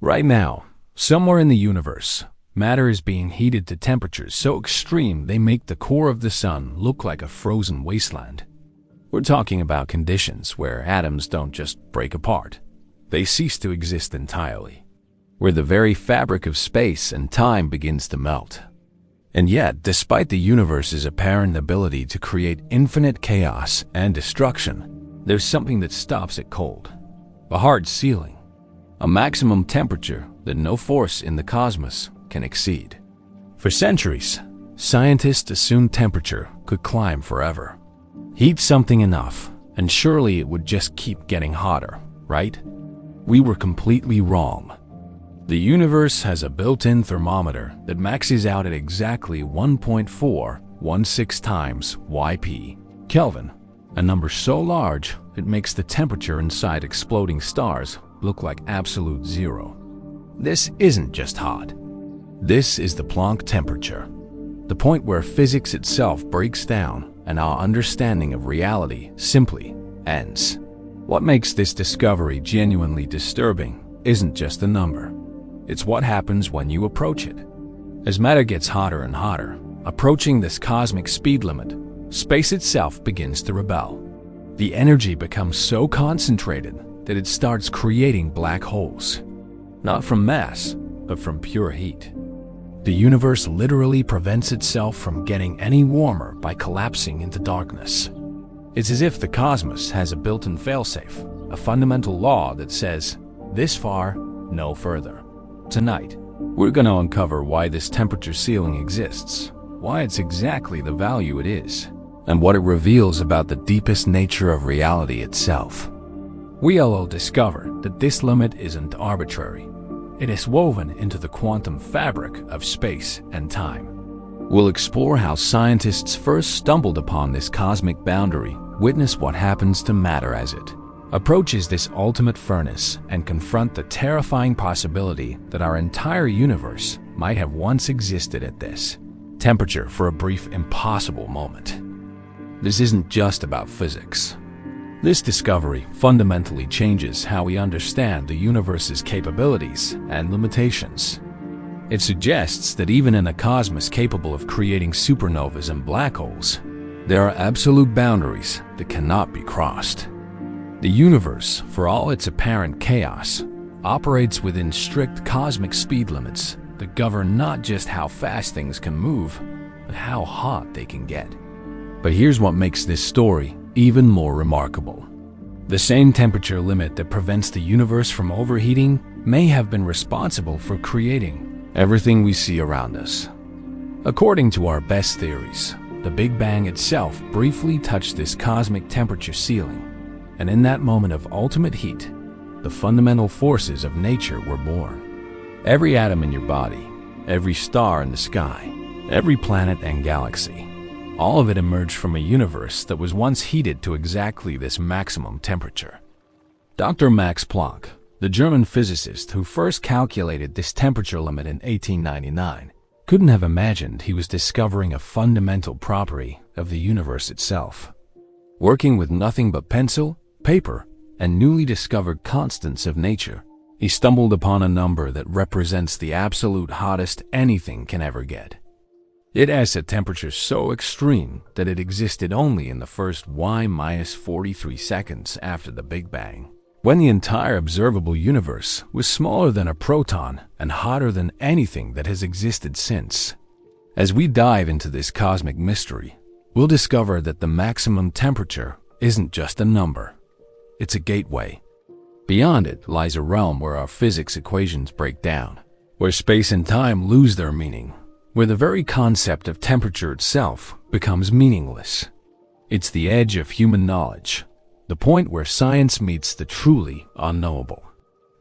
Right now, somewhere in the universe, matter is being heated to temperatures so extreme they make the core of the sun look like a frozen wasteland. We're talking about conditions where atoms don't just break apart. They cease to exist entirely, where the very fabric of space and time begins to melt. And yet, despite the universe's apparent ability to create infinite chaos and destruction, there's something that stops it cold. A hard ceiling. A maximum temperature that no force in the cosmos can exceed. For centuries, scientists assumed temperature could climb forever. Heat something enough, and surely it would just keep getting hotter, right? We were completely wrong. The universe has a built-in thermometer that maxes out at exactly 1.416 times Yp Kelvin, a number so large it makes the temperature inside exploding stars look like absolute zero. This isn't just hot. This is the Planck temperature, the point where physics itself breaks down and our understanding of reality simply ends. What makes this discovery genuinely disturbing isn't just the number. It's what happens when you approach it. As matter gets hotter and hotter, approaching this cosmic speed limit, space itself begins to rebel. The energy becomes so concentrated that it starts creating black holes. Not from mass, but from pure heat. The universe literally prevents itself from getting any warmer by collapsing into darkness. It's as if the cosmos has a built-in failsafe, a fundamental law that says, this far, no further. Tonight, we're going to uncover why this temperature ceiling exists, why it's exactly the value it is, and what it reveals about the deepest nature of reality itself. We'll discover that this limit isn't arbitrary. It is woven into the quantum fabric of space and time. We'll explore how scientists first stumbled upon this cosmic boundary, witness what happens to matter as it approaches this ultimate furnace, and confront the terrifying possibility that our entire universe might have once existed at this temperature for a brief, impossible moment. This isn't just about physics. This discovery fundamentally changes how we understand the universe's capabilities and limitations. It suggests that even in a cosmos capable of creating supernovas and black holes, there are absolute boundaries that cannot be crossed. The universe, for all its apparent chaos, operates within strict cosmic speed limits that govern not just how fast things can move, but how hot they can get. But here's what makes this story even more remarkable. The same temperature limit that prevents the universe from overheating may have been responsible for creating everything we see around us. According to our best theories, the Big Bang itself briefly touched this cosmic temperature ceiling, and in that moment of ultimate heat, the fundamental forces of nature were born. Every atom in your body, every star in the sky, every planet and galaxy, all of it emerged from a universe that was once heated to exactly this maximum temperature. Dr. Max Planck, the German physicist who first calculated this temperature limit in 1899, couldn't have imagined he was discovering a fundamental property of the universe itself. Working with nothing but pencil, paper, and newly discovered constants of nature, he stumbled upon a number that represents the absolute hottest anything can ever get. It has a temperature so extreme that it existed only in the first Y-43 seconds after the Big Bang, when the entire observable universe was smaller than a proton and hotter than anything that has existed since. As we dive into this cosmic mystery, we'll discover that the maximum temperature isn't just a number. It's a gateway. Beyond it lies a realm where our physics equations break down, where space and time lose their meaning, where the very concept of temperature itself becomes meaningless. It's the edge of human knowledge, the point where science meets the truly unknowable.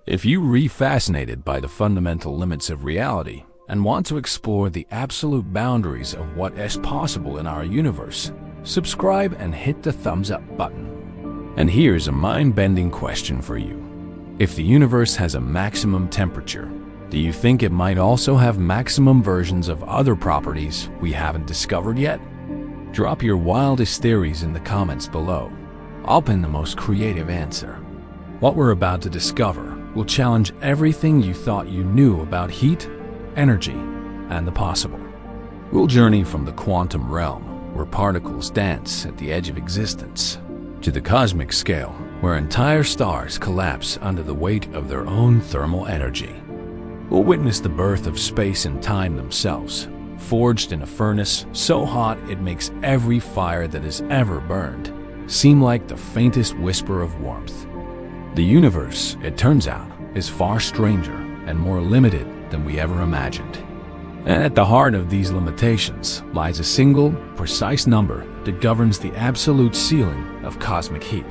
If you're fascinated by the fundamental limits of reality and want to explore the absolute boundaries of what is possible in our universe, subscribe and hit the thumbs up button. And here's a mind-bending question for you. If the universe has a maximum temperature, do you think it might also have maximum versions of other properties we haven't discovered yet? Drop your wildest theories in the comments below. I'll pin the most creative answer. What we're about to discover will challenge everything you thought you knew about heat, energy, and the possible. We'll journey from the quantum realm, where particles dance at the edge of existence, to the cosmic scale, where entire stars collapse under the weight of their own thermal energy. We'll witness the birth of space and time themselves, forged in a furnace so hot it makes every fire that has ever burned seem like the faintest whisper of warmth. The universe, it turns out, is far stranger and more limited than we ever imagined. And at the heart of these limitations lies a single, precise number that governs the absolute ceiling of cosmic heat.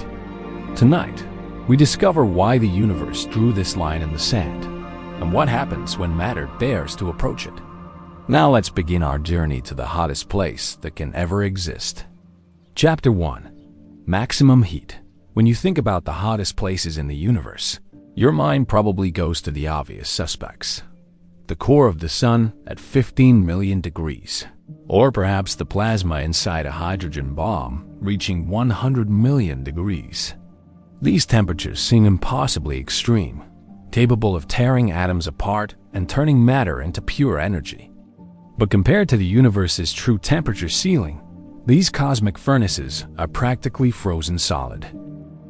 Tonight, we discover why the universe drew this line in the sand, and what happens when matter dares to approach it. Now let's begin our journey to the hottest place that can ever exist. Chapter 1. Maximum heat. When you think about the hottest places in the universe, your mind probably goes to the obvious suspects. The core of the sun at 15 million degrees, or perhaps the plasma inside a hydrogen bomb reaching 100 million degrees. These temperatures seem impossibly extreme, capable of tearing atoms apart and turning matter into pure energy. But compared to the universe's true temperature ceiling, these cosmic furnaces are practically frozen solid.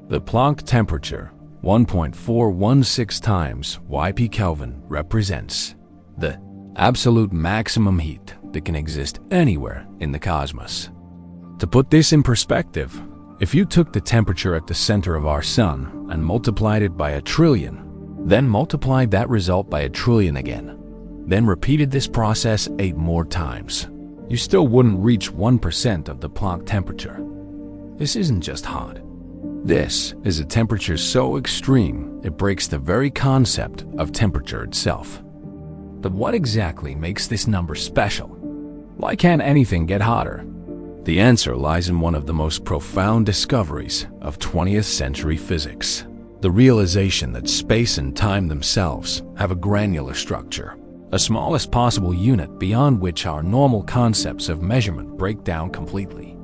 The Planck temperature, 1.416 times YP Kelvin, represents the absolute maximum heat that can exist anywhere in the cosmos. To put this in perspective, if you took the temperature at the center of our sun and multiplied it by 1 trillion, then multiplied that result by 1 trillion again, then repeated this process 8 more times, you still wouldn't reach 1% of the Planck temperature. This isn't just hot. This is a temperature so extreme it breaks the very concept of temperature itself. But what exactly makes this number special? Why can't anything get hotter? The answer lies in one of the most profound discoveries of 20th century physics: the realization that space and time themselves have a granular structure, a smallest possible unit beyond which our normal concepts of measurement break down completely.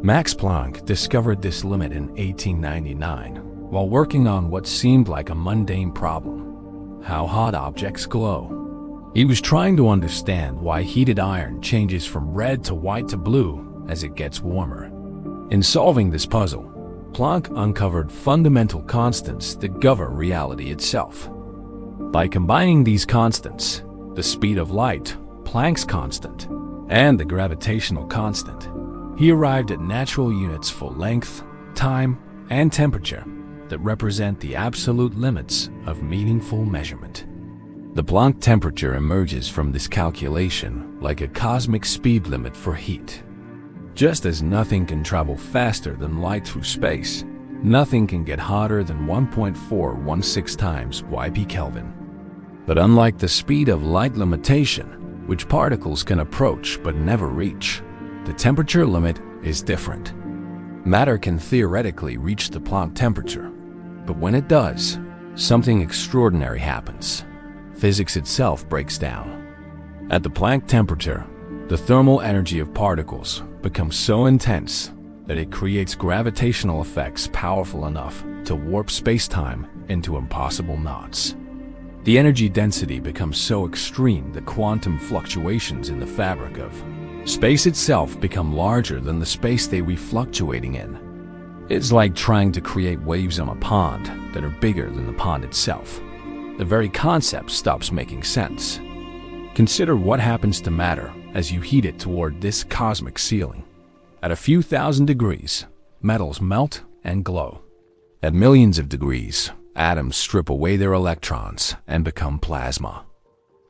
Max Planck discovered this limit in 1899 while working on what seemed like a mundane problem: how hot objects glow. He was trying to understand why heated iron changes from red to white to blue as it gets warmer. In solving this puzzle, Planck uncovered fundamental constants that govern reality itself. By combining these constants, the speed of light, Planck's constant, and the gravitational constant, he arrived at natural units for length, time, and temperature that represent the absolute limits of meaningful measurement. The Planck temperature emerges from this calculation like a cosmic speed limit for heat. Just as nothing can travel faster than light through space, nothing can get hotter than 1.416 times YP Kelvin. But unlike the speed of light limitation, which particles can approach but never reach, the temperature limit is different. Matter can theoretically reach the Planck temperature, but when it does, something extraordinary happens. Physics itself breaks down. At the Planck temperature, the thermal energy of particles becomes so intense that it creates gravitational effects powerful enough to warp space-time into impossible knots. The energy density becomes so extreme that quantum fluctuations in the fabric of space itself become larger than the space they were fluctuating in. It's like trying to create waves on a pond that are bigger than the pond itself. The very concept stops making sense. Consider what happens to matter as you heat it toward this cosmic ceiling. At a few thousand degrees, metals melt and glow. At millions of degrees, atoms strip away their electrons and become plasma.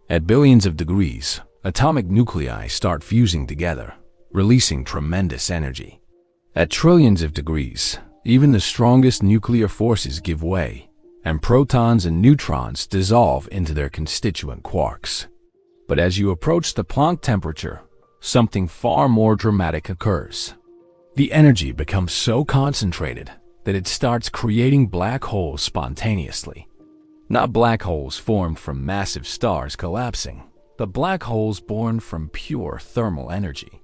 At billions of degrees, atomic nuclei start fusing together, releasing tremendous energy. At trillions of degrees, even the strongest nuclear forces give way, and protons and neutrons dissolve into their constituent quarks. But as you approach the Planck temperature, something far more dramatic occurs. The energy becomes so concentrated that it starts creating black holes spontaneously. Not black holes formed from massive stars collapsing, but black holes born from pure thermal energy.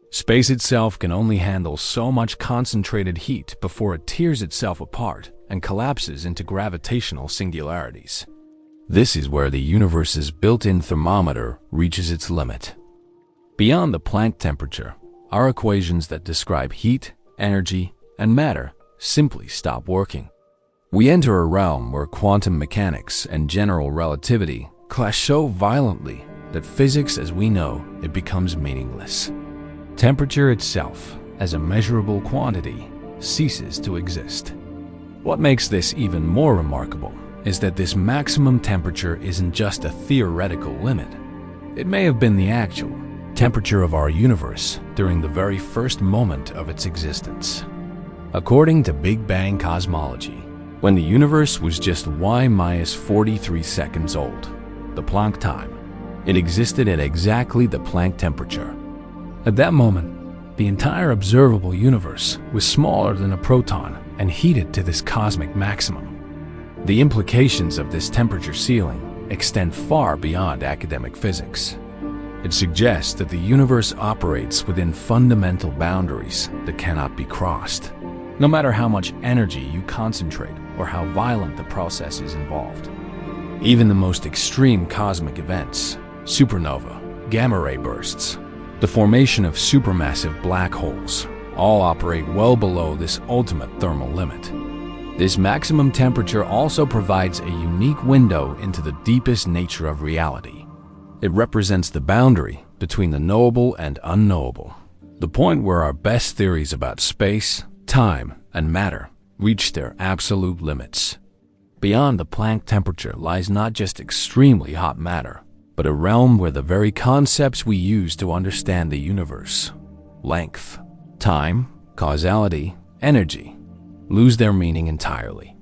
Space itself can only handle so much concentrated heat before it tears itself apart and collapses into gravitational singularities. This is where the universe's built-in thermometer reaches its limit. Beyond the Planck temperature, our equations that describe heat, energy, and matter simply stop working. We enter a realm where quantum mechanics and general relativity clash so violently that physics as we know it becomes meaningless. Temperature itself, as a measurable quantity, ceases to exist. What makes this even more remarkable is that this maximum temperature isn't just a theoretical limit. It may have been the actual temperature of our universe during the very first moment of its existence. According to Big Bang cosmology, when the universe was just y-43 seconds old, the Planck time, it existed at exactly the Planck temperature. At that moment, the entire observable universe was smaller than a proton and heated to this cosmic maximum. The implications of this temperature ceiling extend far beyond academic physics. It suggests that the universe operates within fundamental boundaries that cannot be crossed, no matter how much energy you concentrate or how violent the process is involved. Even the most extreme cosmic events, supernova, gamma-ray bursts, the formation of supermassive black holes, all operate well below this ultimate thermal limit. This maximum temperature also provides a unique window into the deepest nature of reality. It represents the boundary between the knowable and unknowable, the point where our best theories about space, time, and matter reach their absolute limits. Beyond the Planck temperature lies not just extremely hot matter, but a realm where the very concepts we use to understand the universe, length, time, causality, energy, lose their meaning entirely.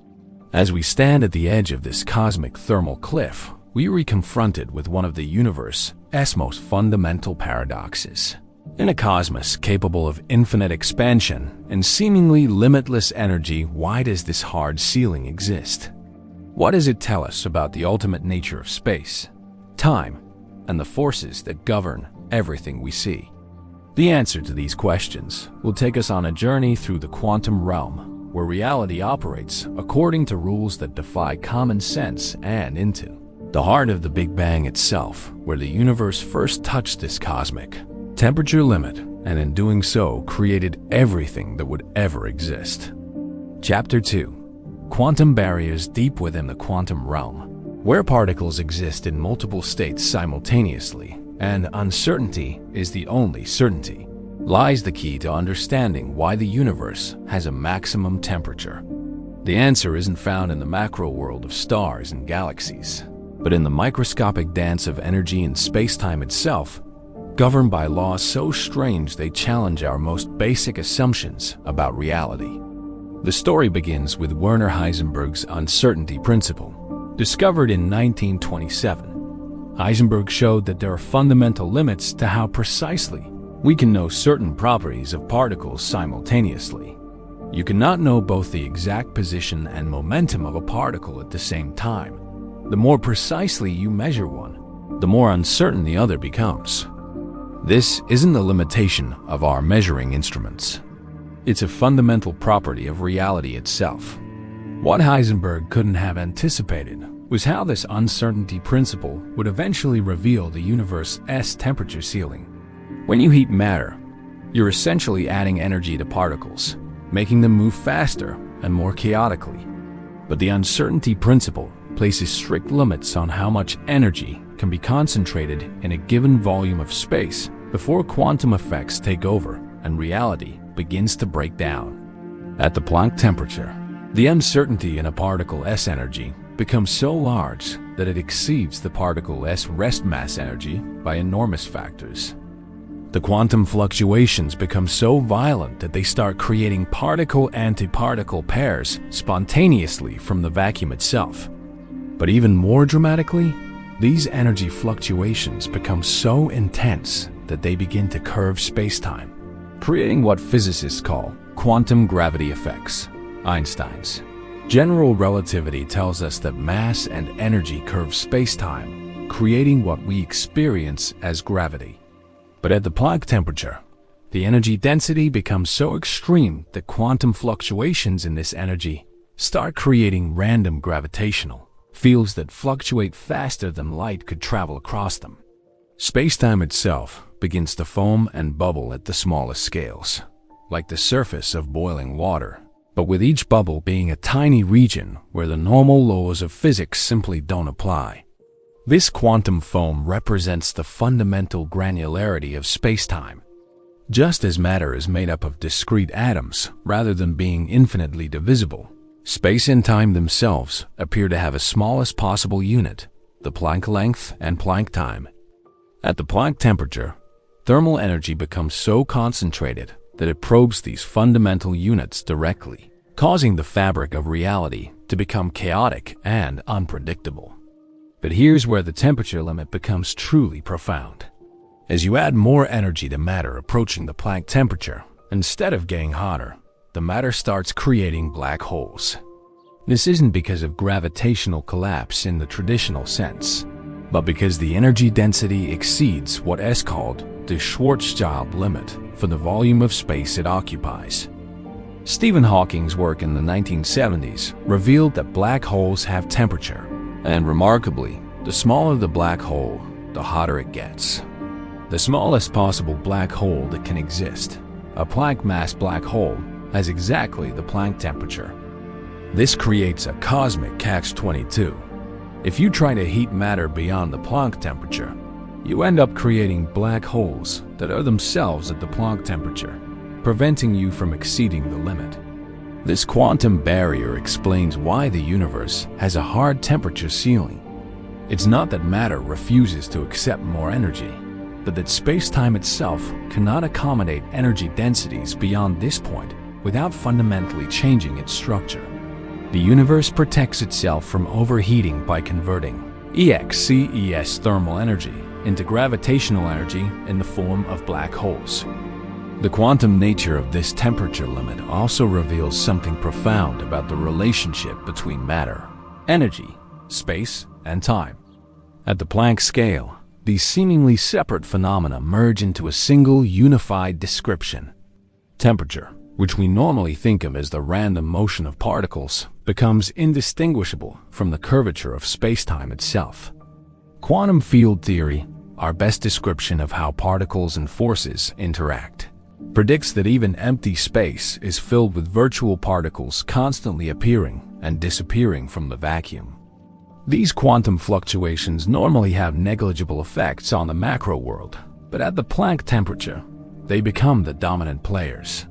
As we stand at the edge of this cosmic thermal cliff, we are confronted with one of the universe's most fundamental paradoxes. In a cosmos capable of infinite expansion and seemingly limitless energy, why does this hard ceiling exist? What does it tell us about the ultimate nature of space, time, and the forces that govern everything we see? The answer to these questions will take us on a journey through the quantum realm, where reality operates according to rules that defy common sense, and into the heart of the Big Bang itself, where the universe first touched this cosmic temperature limit, and in doing so created everything that would ever exist. Chapter 2. Quantum barriers deep within the quantum realm. Where particles exist in multiple states simultaneously, and uncertainty is the only certainty, lies the key to understanding why the universe has a maximum temperature. The answer isn't found in the macro world of stars and galaxies, but in the microscopic dance of energy and space-time itself, governed by laws so strange they challenge our most basic assumptions about reality. The story begins with Werner Heisenberg's uncertainty principle, discovered in 1927. Heisenberg showed that there are fundamental limits to how precisely we can know certain properties of particles simultaneously. You cannot know both the exact position and momentum of a particle at the same time. The more precisely you measure one, the more uncertain the other becomes. This isn't a limitation of our measuring instruments. It's a fundamental property of reality itself. What Heisenberg couldn't have anticipated was how this uncertainty principle would eventually reveal the universe's temperature ceiling. When you heat matter, you're essentially adding energy to particles, making them move faster and more chaotically. But the uncertainty principle places strict limits on how much energy can be concentrated in a given volume of space before quantum effects take over and reality begins to break down. At the Planck temperature, the uncertainty in a particle's energy becomes so large that it exceeds the particle's rest mass energy by enormous factors. The quantum fluctuations become so violent that they start creating particle-antiparticle pairs spontaneously from the vacuum itself. But even more dramatically, these energy fluctuations become so intense that they begin to curve spacetime, creating what physicists call quantum gravity effects, Einstein's general relativity tells us that mass and energy curve spacetime, creating what we experience as gravity. But at the Planck temperature, the energy density becomes so extreme that quantum fluctuations in this energy start creating random gravitational fields that fluctuate faster than light could travel across them. Space-time itself begins to foam and bubble at the smallest scales, like the surface of boiling water, but with each bubble being a tiny region where the normal laws of physics simply don't apply. This quantum foam represents the fundamental granularity of space-time. Just as matter is made up of discrete atoms rather than being infinitely divisible, space and time themselves appear to have a smallest possible unit, the Planck length and Planck time. At the Planck temperature, thermal energy becomes so concentrated that it probes these fundamental units directly, causing the fabric of reality to become chaotic and unpredictable. But here's where the temperature limit becomes truly profound. As you add more energy to matter approaching the Planck temperature, instead of getting hotter, the matter starts creating black holes. This isn't because of gravitational collapse in the traditional sense, but because the energy density exceeds what is called the Schwarzschild limit for the volume of space it occupies. Stephen Hawking's work in the 1970s revealed that black holes have temperature, and remarkably, the smaller the black hole, the hotter it gets. The smallest possible black hole that can exist, a Planck mass black hole, has exactly the Planck temperature. This creates a cosmic catch-22. If you try to heat matter beyond the Planck temperature, you end up creating black holes that are themselves at the Planck temperature, preventing you from exceeding the limit. This quantum barrier explains why the universe has a hard temperature ceiling. It's not that matter refuses to accept more energy, but that space-time itself cannot accommodate energy densities beyond this point without fundamentally changing its structure. The universe protects itself from overheating by converting EXCES thermal energy into gravitational energy in the form of black holes. The quantum nature of this temperature limit also reveals something profound about the relationship between matter, energy, space, and time. At the Planck scale, these seemingly separate phenomena merge into a single unified description. Temperature, which we normally think of as the random motion of particles, becomes indistinguishable from the curvature of space-time itself. Quantum field theory, our best description of how particles and forces interact, predicts that even empty space is filled with virtual particles constantly appearing and disappearing from the vacuum. These quantum fluctuations normally have negligible effects on the macro world, but at the Planck temperature, they become the dominant players.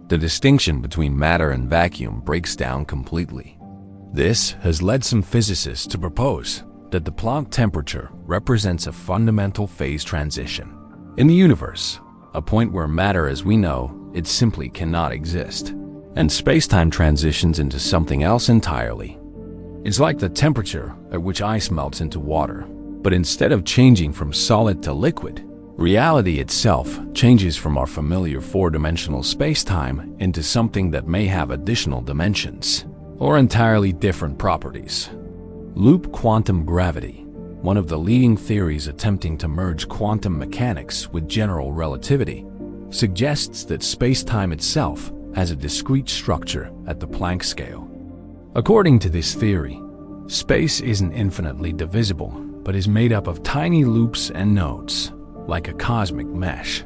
The distinction between matter and vacuum breaks down completely. This has led some physicists to propose that the Planck temperature represents a fundamental phase transition in the universe, a point where matter as we know it simply cannot exist, and space-time transitions into something else entirely. It's like the temperature at which ice melts into water, but instead of changing from solid to liquid, reality itself changes from our familiar four-dimensional space-time into something that may have additional dimensions or entirely different properties. Loop quantum gravity, one of the leading theories attempting to merge quantum mechanics with general relativity, suggests that space-time itself has a discrete structure at the Planck scale. According to this theory, space isn't infinitely divisible, but is made up of tiny loops and nodes, like a cosmic mesh.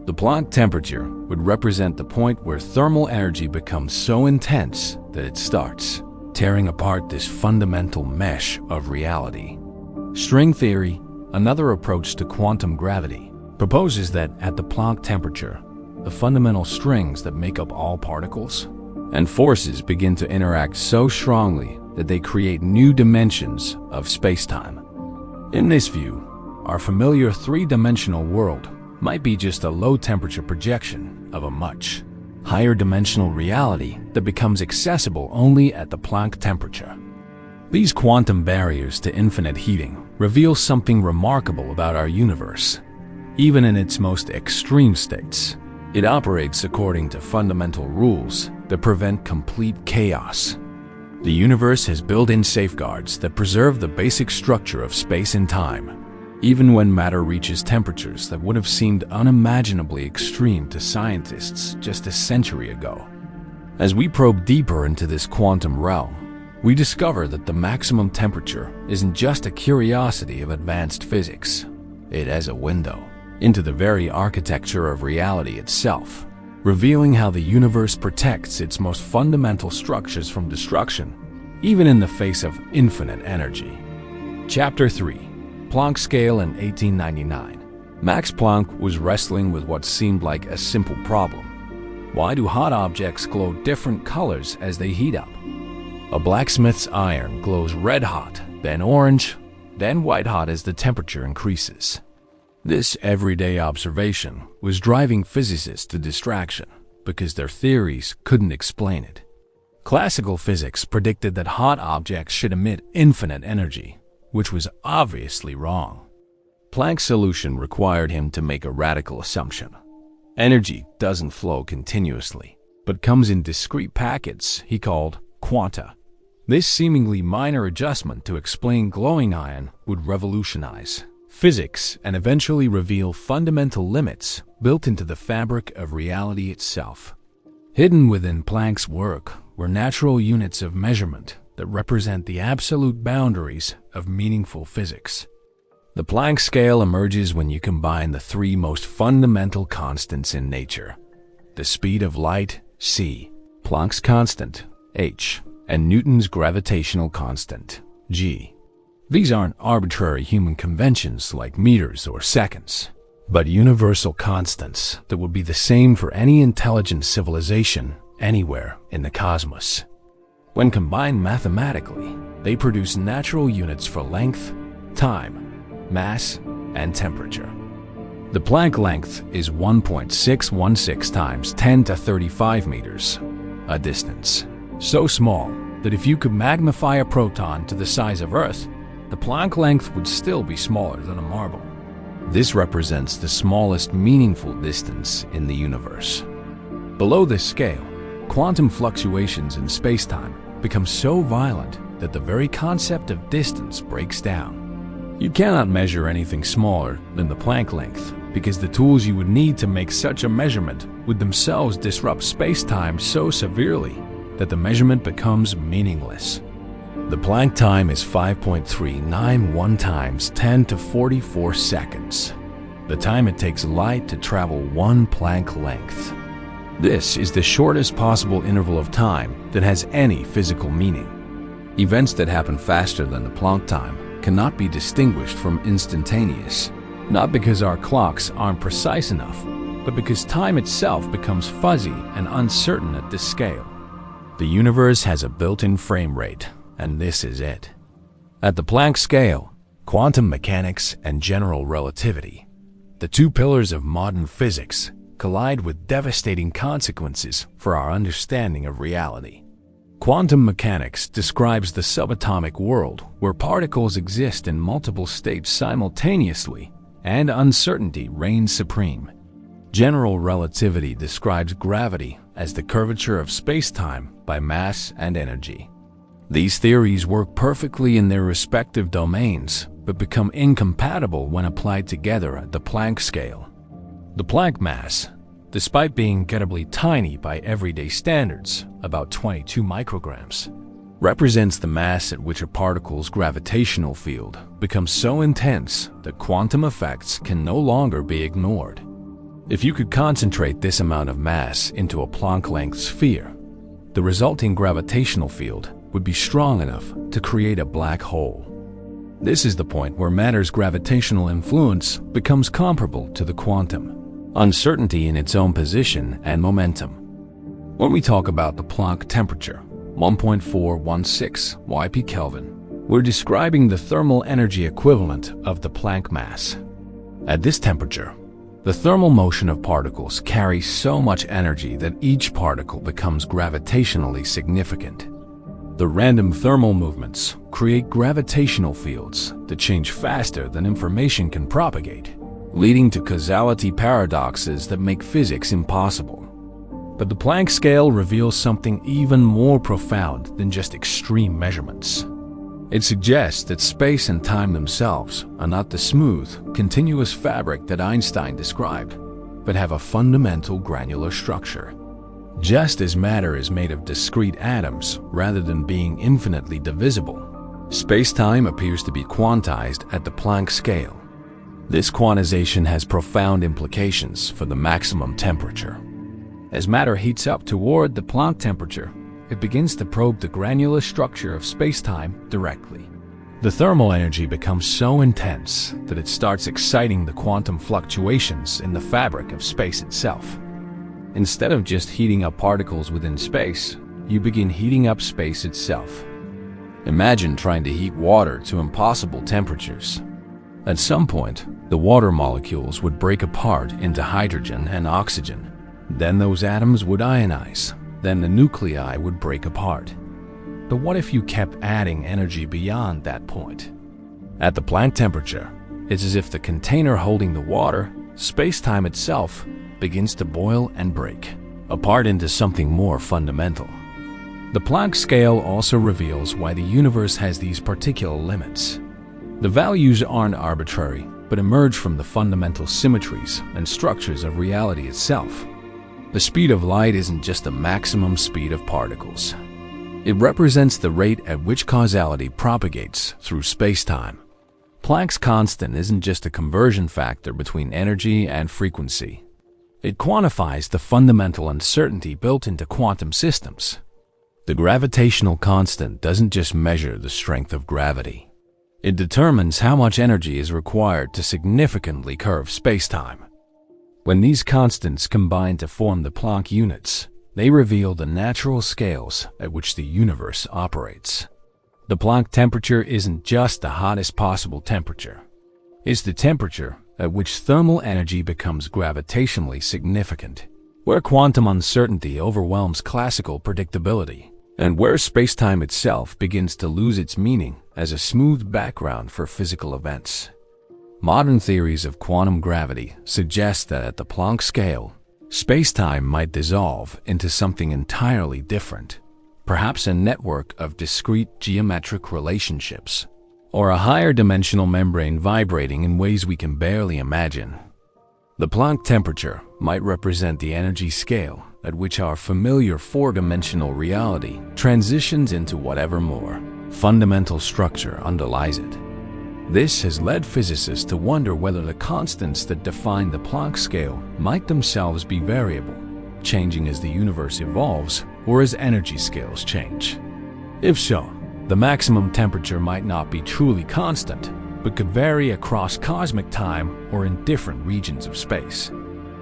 The Planck temperature would represent the point where thermal energy becomes so intense that it starts tearing apart this fundamental mesh of reality. String theory, another approach to quantum gravity, proposes that at the Planck temperature, the fundamental strings that make up all particles and forces begin to interact so strongly that they create new dimensions of space-time. In this view, our familiar three-dimensional world might be just a low-temperature projection of a much higher dimensional reality that becomes accessible only at the Planck temperature. These quantum barriers to infinite heating reveal something remarkable about our universe. Even in its most extreme states, it operates according to fundamental rules that prevent complete chaos. The universe has built-in safeguards that preserve the basic structure of space and time, even when matter reaches temperatures that would have seemed unimaginably extreme to scientists just a century ago. As we probe deeper into this quantum realm, we discover that the maximum temperature isn't just a curiosity of advanced physics. It is a window into the very architecture of reality itself, revealing how the universe protects its most fundamental structures from destruction, even in the face of infinite energy. Chapter 3. Planck Scale in 1899. Max Planck was wrestling with what seemed like a simple problem. Why do hot objects glow different colors as they heat up? A blacksmith's iron glows red hot, then orange, then white hot as the temperature increases. This everyday observation was driving physicists to distraction because their theories couldn't explain it. Classical physics predicted that hot objects should emit infinite energy, which was obviously wrong. Planck's solution required him to make a radical assumption. Energy doesn't flow continuously, but comes in discrete packets he called quanta. This seemingly minor adjustment to explain glowing iron would revolutionize physics and eventually reveal fundamental limits built into the fabric of reality itself. Hidden within Planck's work were natural units of measurement that represent the absolute boundaries of meaningful physics. The Planck scale emerges when you combine the three most fundamental constants in nature: the speed of light, c, Planck's constant, h, and Newton's gravitational constant, g. These aren't arbitrary human conventions like meters or seconds, but universal constants that would be the same for any intelligent civilization anywhere in the cosmos. When combined mathematically, they produce natural units for length, time, mass, and temperature. The Planck length is 1.616 times 10 to 35 meters, a distance so small that if you could magnify a proton to the size of Earth, the Planck length would still be smaller than a marble. This represents the smallest meaningful distance in the universe. Below this scale, quantum fluctuations in spacetime become so violent that the very concept of distance breaks down. You cannot measure anything smaller than the Planck length because the tools you would need to make such a measurement would themselves disrupt spacetime so severely that the measurement becomes meaningless. The Planck time is 5.391 times 10 to 44 seconds, the time it takes light to travel one Planck length. This is the shortest possible interval of time that has any physical meaning. Events that happen faster than the Planck time cannot be distinguished from instantaneous, not because our clocks aren't precise enough, but because time itself becomes fuzzy and uncertain at this scale. The universe has a built-in frame rate, and this is it. At the Planck scale, quantum mechanics and general relativity, the two pillars of modern physics, collide with devastating consequences for our understanding of reality. Quantum mechanics describes the subatomic world where particles exist in multiple states simultaneously and uncertainty reigns supreme. General relativity describes gravity as the curvature of spacetime by mass and energy. These theories work perfectly in their respective domains, but become incompatible when applied together at the Planck scale. The Planck mass, despite being incredibly tiny by everyday standards, about 22 micrograms, represents the mass at which a particle's gravitational field becomes so intense that quantum effects can no longer be ignored. If you could concentrate this amount of mass into a Planck-length sphere, the resulting gravitational field would be strong enough to create a black hole. This is the point where matter's gravitational influence becomes comparable to the quantum uncertainty in its own position and momentum. When we talk about the Planck temperature, 1.416 yp Kelvin, we're describing the thermal energy equivalent of the Planck mass. At this temperature, the thermal motion of particles carries so much energy that each particle becomes gravitationally significant. The random thermal movements create gravitational fields that change faster than information can propagate, leading to causality paradoxes that make physics impossible. But the Planck scale reveals something even more profound than just extreme measurements. It suggests that space and time themselves are not the smooth, continuous fabric that Einstein described, but have a fundamental granular structure. Just as matter is made of discrete atoms rather than being infinitely divisible, space-time appears to be quantized at the Planck scale. This quantization has profound implications for the maximum temperature. As matter heats up toward the Planck temperature, it begins to probe the granular structure of space-time directly. The thermal energy becomes so intense that it starts exciting the quantum fluctuations in the fabric of space itself. Instead of just heating up particles within space, you begin heating up space itself. Imagine trying to heat water to impossible temperatures. At some point, the water molecules would break apart into hydrogen and oxygen. Then those atoms would ionize. Then the nuclei would break apart. But what if you kept adding energy beyond that point? At the Planck temperature, it's as if the container holding the water, space-time itself, begins to boil and break apart into something more fundamental. The Planck scale also reveals why the universe has these particular limits. The values aren't arbitrary, but emerge from the fundamental symmetries and structures of reality itself. The speed of light isn't just the maximum speed of particles. It represents the rate at which causality propagates through space-time. Planck's constant isn't just a conversion factor between energy and frequency. It quantifies the fundamental uncertainty built into quantum systems. The gravitational constant doesn't just measure the strength of gravity. It determines how much energy is required to significantly curve space-time. When these constants combine to form the Planck units, they reveal the natural scales at which the universe operates. The Planck temperature isn't just the hottest possible temperature. It's the temperature at which thermal energy becomes gravitationally significant, where quantum uncertainty overwhelms classical predictability, and where space-time itself begins to lose its meaning as a smooth background for physical events. Modern theories of quantum gravity suggest that at the Planck scale, space-time might dissolve into something entirely different, perhaps a network of discrete geometric relationships, or a higher dimensional membrane vibrating in ways we can barely imagine. The Planck temperature might represent the energy scale at which our familiar four-dimensional reality transitions into whatever more fundamental structure underlies it. This has led physicists to wonder whether the constants that define the Planck scale might themselves be variable, changing as the universe evolves or as energy scales change. If so, the maximum temperature might not be truly constant, but could vary across cosmic time or in different regions of space.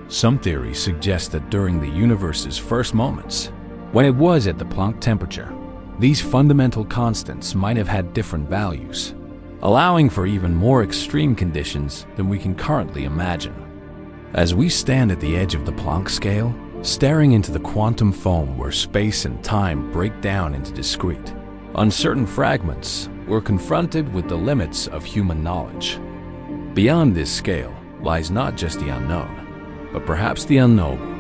Some theories suggest that during the universe's first moments, when it was at the Planck temperature, these fundamental constants might have had different values, allowing for even more extreme conditions than we can currently imagine. As we stand at the edge of the Planck scale, staring into the quantum foam where space and time break down into discrete, uncertain fragments, we're confronted with the limits of human knowledge. Beyond this scale lies not just the unknown, but perhaps the unknowable,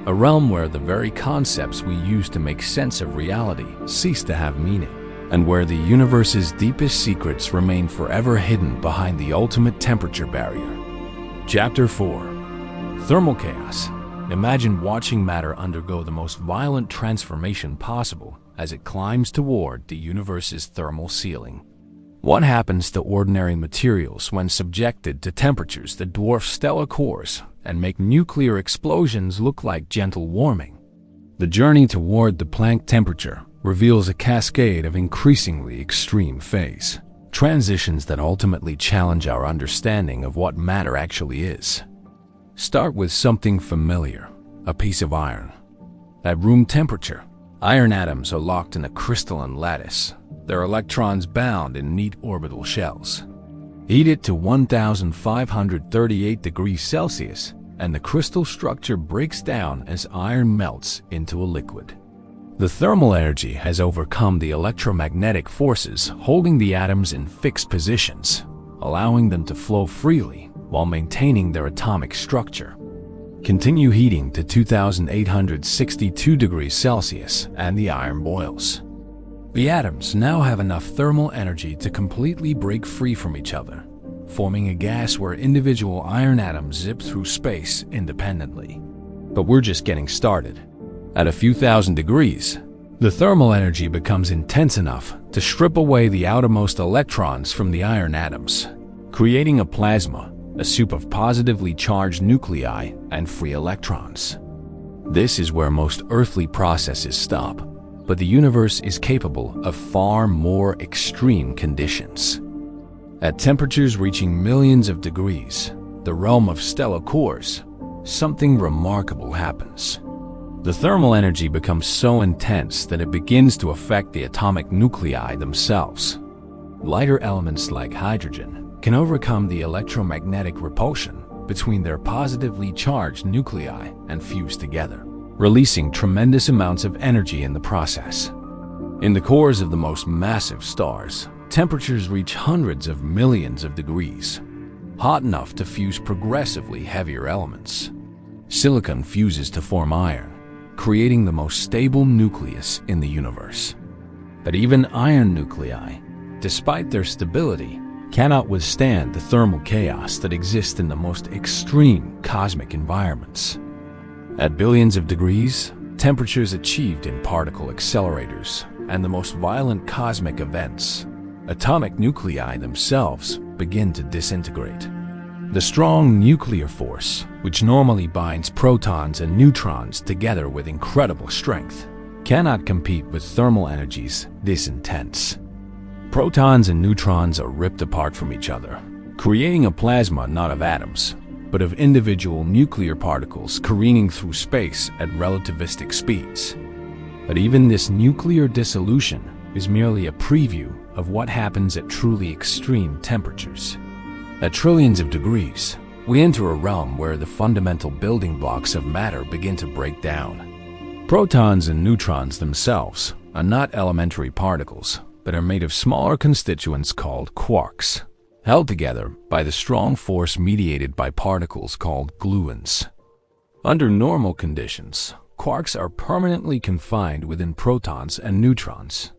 a realm where the very concepts we use to make sense of reality cease to have meaning, and where the universe's deepest secrets remain forever hidden behind the ultimate temperature barrier. Chapter 4. Thermal Chaos. Imagine watching matter undergo the most violent transformation possible as it climbs toward the universe's thermal ceiling. What happens to ordinary materials when subjected to temperatures that dwarf stellar cores and make nuclear explosions look like gentle warming? The journey toward the Planck temperature reveals a cascade of increasingly extreme phase transitions that ultimately challenge our understanding of what matter actually is. Start with something familiar, a piece of iron. At room temperature, iron atoms are locked in a crystalline lattice, their electrons bound in neat orbital shells. Heat it to 1538 degrees Celsius, and the crystal structure breaks down as iron melts into a liquid. The thermal energy has overcome the electromagnetic forces holding the atoms in fixed positions, allowing them to flow freely while maintaining their atomic structure. Continue heating to 2862 degrees Celsius and the iron boils. The atoms now have enough thermal energy to completely break free from each other, forming a gas where individual iron atoms zip through space independently. But we're just getting started. At a few thousand degrees, the thermal energy becomes intense enough to strip away the outermost electrons from the iron atoms, creating a plasma, a soup of positively charged nuclei and free electrons. This is where most earthly processes stop, but the universe is capable of far more extreme conditions. At temperatures reaching millions of degrees, the realm of stellar cores, something remarkable happens. The thermal energy becomes so intense that it begins to affect the atomic nuclei themselves. Lighter elements like hydrogen can overcome the electromagnetic repulsion between their positively charged nuclei and fuse together, releasing tremendous amounts of energy in the process. In the cores of the most massive stars, temperatures reach hundreds of millions of degrees, hot enough to fuse progressively heavier elements. Silicon fuses to form iron, creating the most stable nucleus in the universe. But even iron nuclei, despite their stability, cannot withstand the thermal chaos that exists in the most extreme cosmic environments. At billions of degrees, temperatures achieved in particle accelerators and the most violent cosmic events, atomic nuclei themselves begin to disintegrate. The strong nuclear force, which normally binds protons and neutrons together with incredible strength, cannot compete with thermal energies this intense. Protons and neutrons are ripped apart from each other, creating a plasma not of atoms, but of individual nuclear particles careening through space at relativistic speeds. But even this nuclear dissolution is merely a preview of what happens at truly extreme temperatures. At trillions of degrees, we enter a realm where the fundamental building blocks of matter begin to break down. Protons and neutrons themselves are not elementary particles, but are made of smaller constituents called quarks, held together by the strong force mediated by particles called gluons. Under normal conditions, quarks are permanently confined within protons and neutrons.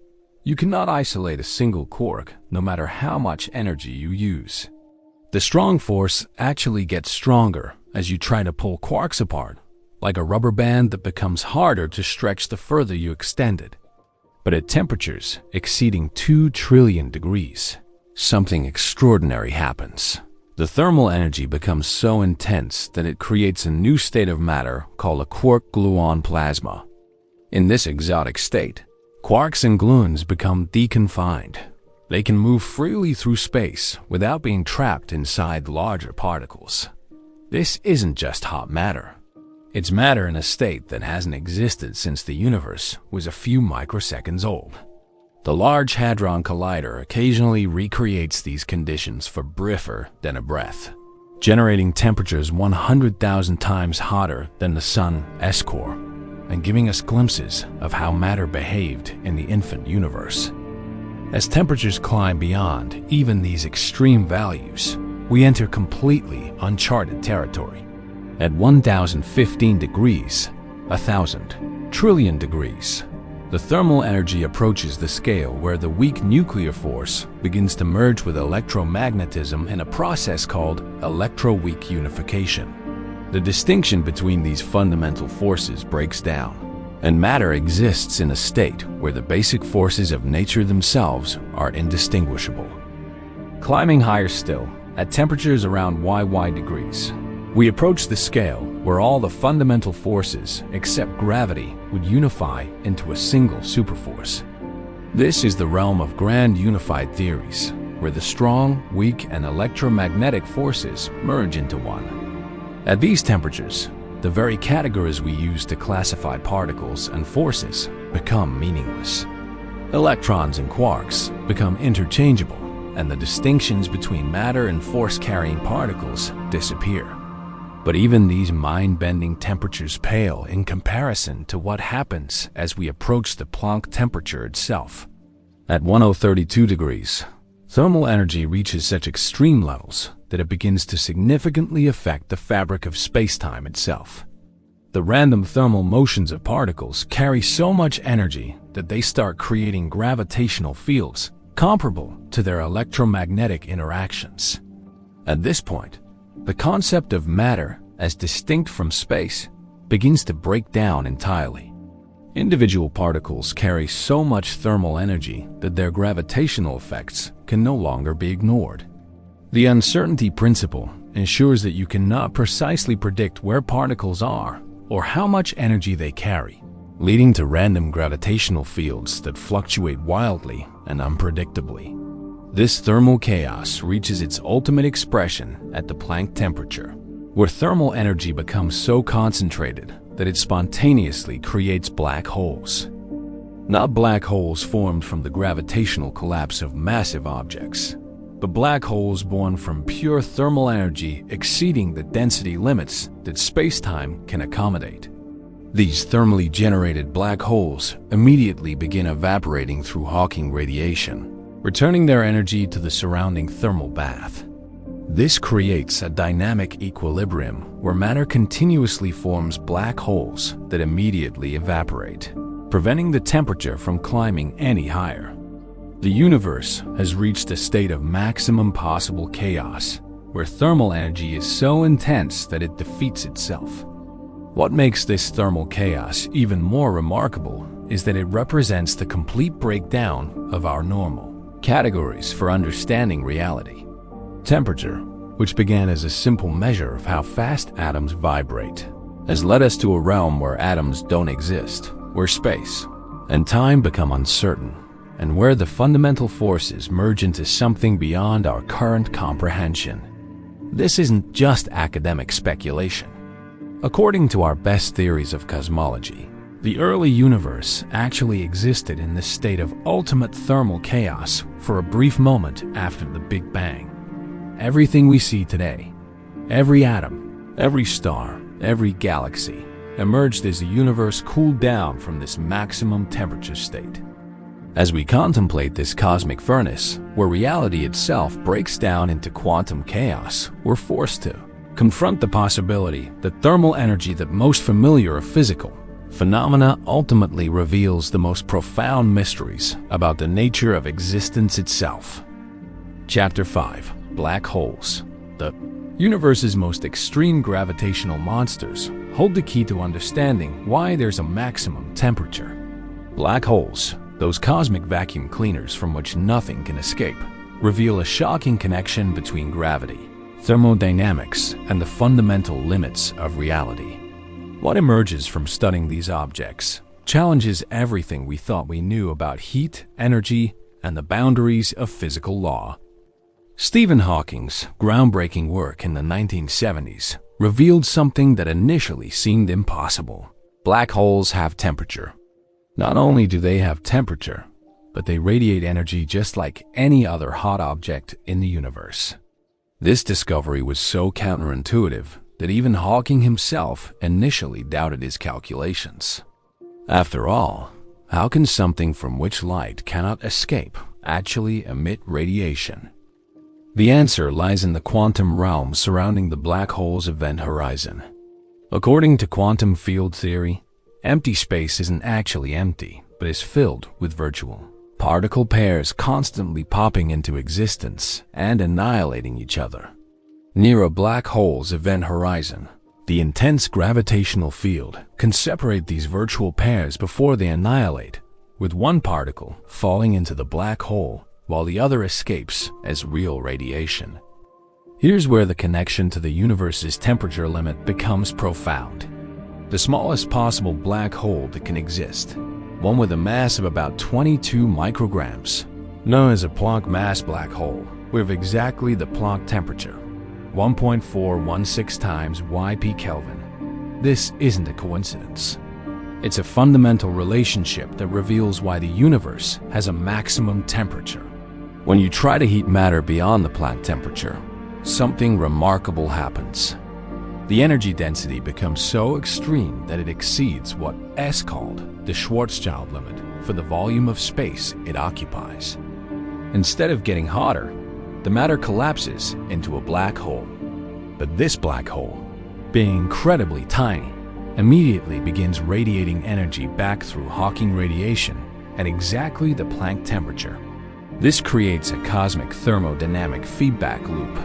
You cannot isolate a single quark, no matter how much energy you use. The strong force actually gets stronger as you try to pull quarks apart, like a rubber band that becomes harder to stretch the further you extend it. But at temperatures exceeding 2 trillion degrees, something extraordinary happens. The thermal energy becomes so intense that it creates a new state of matter called a quark-gluon plasma. In this exotic state, quarks and gluons become deconfined. They can move freely through space without being trapped inside larger particles. This isn't just hot matter. It's matter in a state that hasn't existed since the universe was a few microseconds old. The Large Hadron Collider occasionally recreates these conditions for briefer than a breath, generating temperatures 100,000 times hotter than the Sun's core, and giving us glimpses of how matter behaved in the infant universe. As temperatures climb beyond even these extreme values, we enter completely uncharted territory. At 1,015 degrees, 1,000 trillion degrees, the thermal energy approaches the scale where the weak nuclear force begins to merge with electromagnetism in a process called electroweak unification. The distinction between these fundamental forces breaks down, and matter exists in a state where the basic forces of nature themselves are indistinguishable. Climbing higher still, at temperatures around YY degrees, we approach the scale where all the fundamental forces except gravity would unify into a single superforce. This is the realm of grand unified theories, where the strong, weak, and electromagnetic forces merge into one. At these temperatures, the very categories we use to classify particles and forces become meaningless. Electrons and quarks become interchangeable, and the distinctions between matter and force-carrying particles disappear. But even these mind-bending temperatures pale in comparison to what happens as we approach the Planck temperature itself. At 1032 degrees, thermal energy reaches such extreme levels that it begins to significantly affect the fabric of space-time itself. The random thermal motions of particles carry so much energy that they start creating gravitational fields comparable to their electromagnetic interactions. At this point, the concept of matter as distinct from space begins to break down entirely. Individual particles carry so much thermal energy that their gravitational effects can no longer be ignored. The uncertainty principle ensures that you cannot precisely predict where particles are or how much energy they carry, leading to random gravitational fields that fluctuate wildly and unpredictably. This thermal chaos reaches its ultimate expression at the Planck temperature, where thermal energy becomes so concentrated that it spontaneously creates black holes. Not black holes formed from the gravitational collapse of massive objects, but black holes born from pure thermal energy exceeding the density limits that space-time can accommodate. These thermally generated black holes immediately begin evaporating through Hawking radiation, returning their energy to the surrounding thermal bath. This creates a dynamic equilibrium where matter continuously forms black holes that immediately evaporate, preventing the temperature from climbing any higher. The universe has reached a state of maximum possible chaos, where thermal energy is so intense that it defeats itself. What makes this thermal chaos even more remarkable is that it represents the complete breakdown of our normal categories for understanding reality. Temperature, which began as a simple measure of how fast atoms vibrate, has led us to a realm where atoms don't exist, where space and time become uncertain, and where the fundamental forces merge into something beyond our current comprehension. This isn't just academic speculation. According to our best theories of cosmology, the early universe actually existed in this state of ultimate thermal chaos for a brief moment after the Big Bang. Everything we see today, every atom, every star, every galaxy, emerged as the universe cooled down from this maximum temperature state. As we contemplate this cosmic furnace, where reality itself breaks down into quantum chaos, we're forced to confront the possibility that thermal energy, that most familiar of physical phenomena, ultimately reveals the most profound mysteries about the nature of existence itself. Chapter 5. Black holes. The universe's most extreme gravitational monsters hold the key to understanding why there's a maximum temperature. Black holes, those cosmic vacuum cleaners from which nothing can escape, reveal a shocking connection between gravity, thermodynamics, and the fundamental limits of reality. What emerges from studying these objects challenges everything we thought we knew about heat, energy, and the boundaries of physical law. Stephen Hawking's groundbreaking work in the 1970s revealed something that initially seemed impossible. Black holes have temperature. Not only do they have temperature, but they radiate energy just like any other hot object in the universe. This discovery was so counterintuitive that even Hawking himself initially doubted his calculations. After all, how can something from which light cannot escape actually emit radiation? The answer lies in the quantum realm surrounding the black hole's event horizon. According to quantum field theory, empty space isn't actually empty, but is filled with virtual particle pairs constantly popping into existence and annihilating each other. Near a black hole's event horizon, the intense gravitational field can separate these virtual pairs before they annihilate, with one particle falling into the black hole while the other escapes as real radiation. Here's where the connection to the universe's temperature limit becomes profound. The smallest possible black hole that can exist, one with a mass of about 22 micrograms, known as a Planck mass black hole, with exactly the Planck temperature, 1.416 times Yp Kelvin. This isn't a coincidence. It's a fundamental relationship that reveals why the universe has a maximum temperature. When you try to heat matter beyond the Planck temperature, something remarkable happens. The energy density becomes so extreme that it exceeds what is called the Schwarzschild limit for the volume of space it occupies. Instead of getting hotter, the matter collapses into a black hole. But this black hole, being incredibly tiny, immediately begins radiating energy back through Hawking radiation at exactly the Planck temperature. This creates a cosmic thermodynamic feedback loop.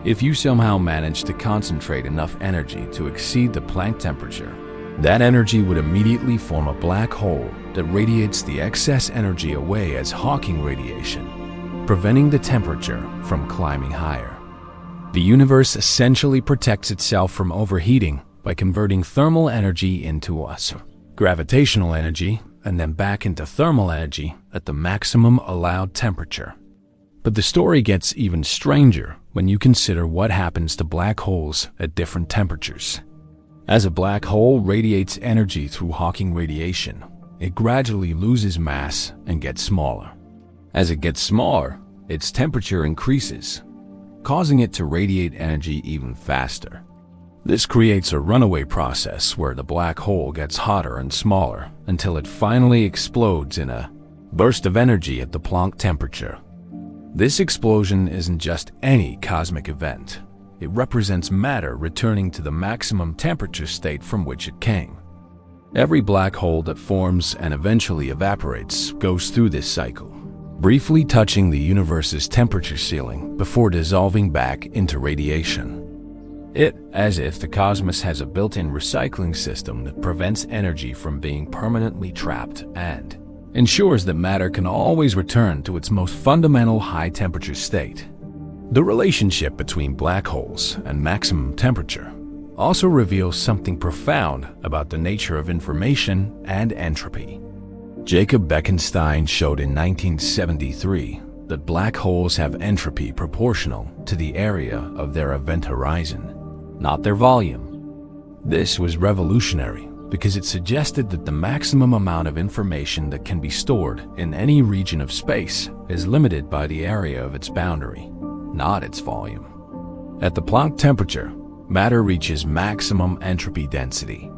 If you somehow manage to concentrate enough energy to exceed the Planck temperature, That energy would immediately form a black hole that radiates the excess energy away as Hawking radiation, preventing the temperature from climbing higher. The universe essentially protects itself from overheating by converting thermal energy into gravitational energy and then back into thermal energy at the maximum allowed temperature. But the story gets even stranger when you consider what happens to black holes at different temperatures. As a black hole radiates energy through Hawking radiation, it gradually loses mass and gets smaller. As it gets smaller, its temperature increases, causing it to radiate energy even faster. This creates a runaway process where the black hole gets hotter and smaller until it finally explodes in a burst of energy at the Planck temperature. This explosion isn't just any cosmic event. It represents matter returning to the maximum temperature state from which it came. Every black hole that forms and eventually evaporates goes through this cycle, briefly touching the universe's temperature ceiling before dissolving back into radiation. It, as if the cosmos has a built-in recycling system that prevents energy from being permanently trapped and ensures that matter can always return to its most fundamental high-temperature state. The relationship between black holes and maximum temperature also reveals something profound about the nature of information and entropy. Jacob Bekenstein showed in 1973 that black holes have entropy proportional to the area of their event horizon, not their volume. This was revolutionary because it suggested that the maximum amount of information that can be stored in any region of space is limited by the area of its boundary, not its volume. At the Planck temperature, matter reaches maximum entropy density.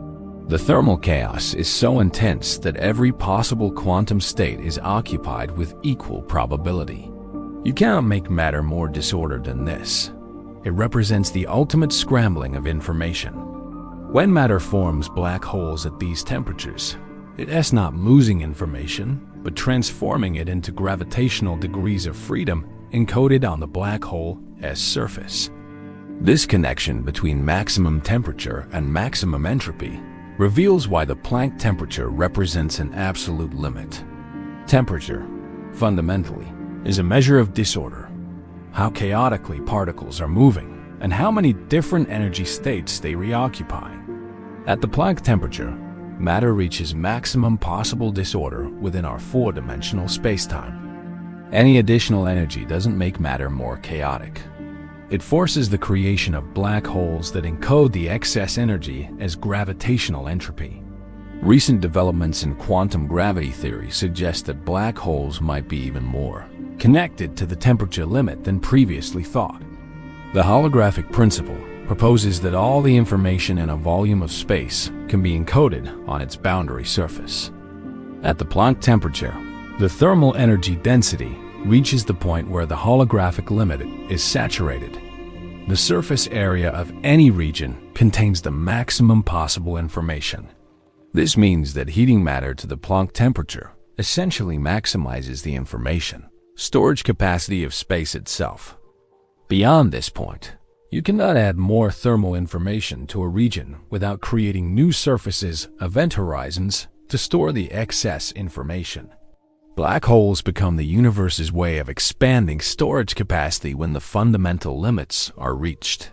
The thermal chaos is so intense that every possible quantum state is occupied with equal probability. You cannot make matter more disordered than this. It represents the ultimate scrambling of information. When matter forms black holes at these temperatures, it is not losing information, but transforming it into gravitational degrees of freedom encoded on the black hole's surface. This connection between maximum temperature and maximum entropy reveals why the Planck temperature represents an absolute limit. Temperature, fundamentally, is a measure of disorder, how chaotically particles are moving, and how many different energy states they reoccupy. At the Planck temperature, matter reaches maximum possible disorder within our four-dimensional spacetime. Any additional energy doesn't make matter more chaotic. It forces the creation of black holes that encode the excess energy as gravitational entropy. Recent developments in quantum gravity theory suggest that black holes might be even more connected to the temperature limit than previously thought. The holographic principle proposes that all the information in a volume of space can be encoded on its boundary surface. At the Planck temperature, the thermal energy density reaches the point where the holographic limit is saturated. The surface area of any region contains the maximum possible information. This means that heating matter to the Planck temperature essentially maximizes the information storage capacity of space itself. Beyond this point, you cannot add more thermal information to a region without creating new surfaces, event horizons, to store the excess information. Black holes become the universe's way of expanding storage capacity when the fundamental limits are reached.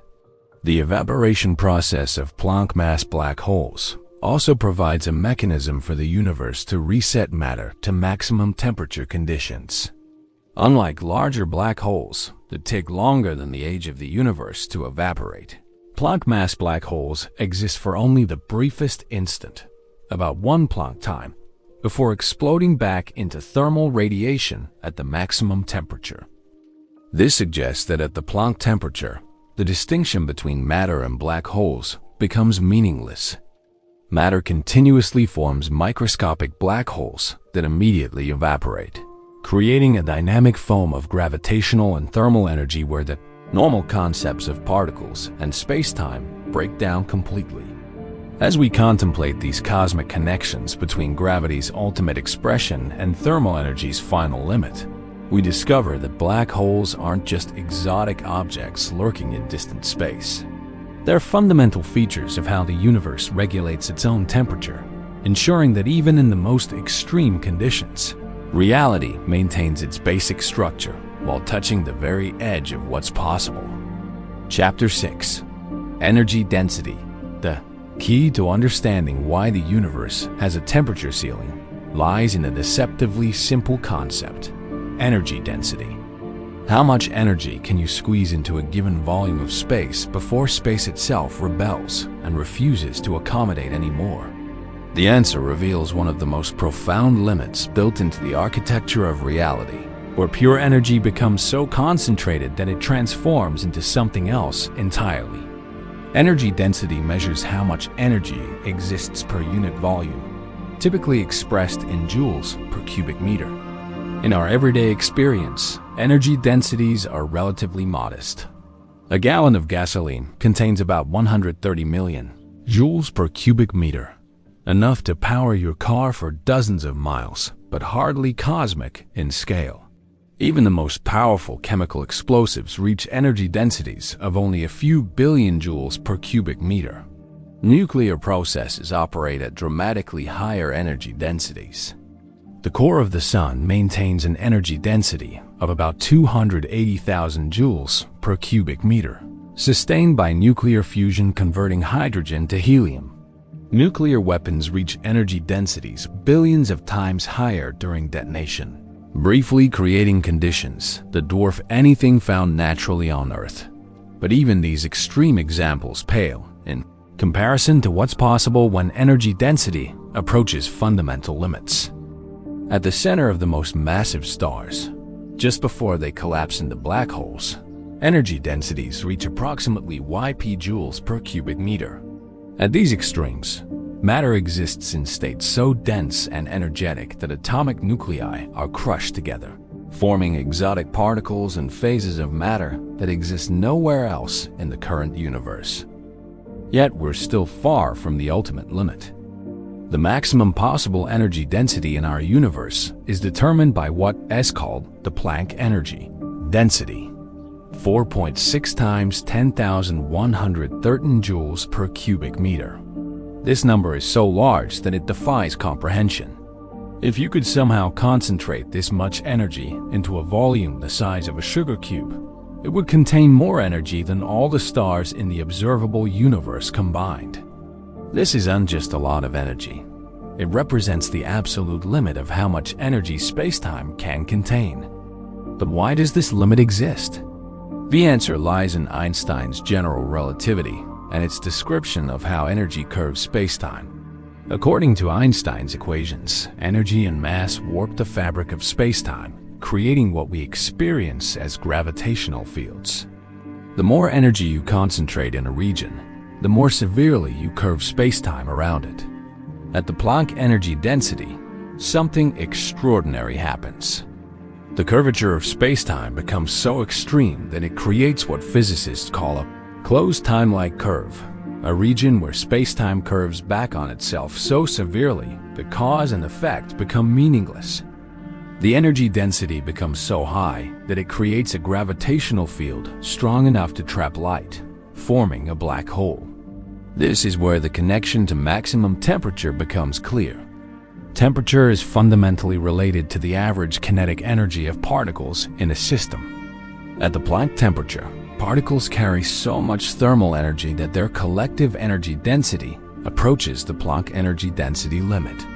The evaporation process of Planck mass black holes also provides a mechanism for the universe to reset matter to maximum temperature conditions. Unlike larger black holes that take longer than the age of the universe to evaporate, Planck mass black holes exist for only the briefest instant, about 1 Planck time, before exploding back into thermal radiation at the maximum temperature. This suggests that at the Planck temperature, the distinction between matter and black holes becomes meaningless. Matter continuously forms microscopic black holes that immediately evaporate, creating a dynamic foam of gravitational and thermal energy where the normal concepts of particles and space-time break down completely. As we contemplate these cosmic connections between gravity's ultimate expression and thermal energy's final limit, we discover that black holes aren't just exotic objects lurking in distant space. They're fundamental features of how the universe regulates its own temperature, ensuring that even in the most extreme conditions, reality maintains its basic structure while touching the very edge of what's possible. Chapter 6. Energy Density. The key to understanding why the universe has a temperature ceiling lies in a deceptively simple concept: energy density. How much energy can you squeeze into a given volume of space before space itself rebels and refuses to accommodate any more? The answer reveals one of the most profound limits built into the architecture of reality, where pure energy becomes so concentrated that it transforms into something else entirely. Energy density measures how much energy exists per unit volume, typically expressed in joules per cubic meter. In our everyday experience, energy densities are relatively modest. A gallon of gasoline contains about 130 million joules per cubic meter, enough to power your car for dozens of miles, but hardly cosmic in scale. Even the most powerful chemical explosives reach energy densities of only a few billion joules per cubic meter. Nuclear processes operate at dramatically higher energy densities. The core of the Sun maintains an energy density of about 280,000 joules per cubic meter, sustained by nuclear fusion converting hydrogen to helium. Nuclear weapons reach energy densities billions of times higher during detonation, briefly creating conditions that dwarf anything found naturally on Earth. But even these extreme examples pale in comparison to what's possible when energy density approaches fundamental limits. At the center of the most massive stars, just before they collapse into black holes, energy densities reach approximately yp joules per cubic meter. At these extremes, matter exists in states so dense and energetic that atomic nuclei are crushed together, forming exotic particles and phases of matter that exist nowhere else in the current universe. Yet we're still far from the ultimate limit. The maximum possible energy density in our universe is determined by what is called the Planck energy density, 4.6 times 10,113 joules per cubic meter. This number is so large that it defies comprehension. If you could somehow concentrate this much energy into a volume the size of a sugar cube, it would contain more energy than all the stars in the observable universe combined. This isn't just a lot of energy. It represents the absolute limit of how much energy spacetime can contain. But why does this limit exist? The answer lies in Einstein's general relativity and its description of how energy curves spacetime. According to Einstein's equations, energy and mass warp the fabric of spacetime, creating what we experience as gravitational fields. The more energy you concentrate in a region, the more severely you curve spacetime around it. At the Planck energy density, something extraordinary happens. The curvature of spacetime becomes so extreme that it creates what physicists call a closed time-like curve, a region where spacetime curves back on itself so severely that cause and effect become meaningless. The energy density becomes so high that it creates a gravitational field strong enough to trap light, forming a black hole. This is where the connection to maximum temperature becomes clear. Temperature is fundamentally related to the average kinetic energy of particles in a system. At the Planck temperature, particles carry so much thermal energy that their collective energy density approaches the Planck energy density limit.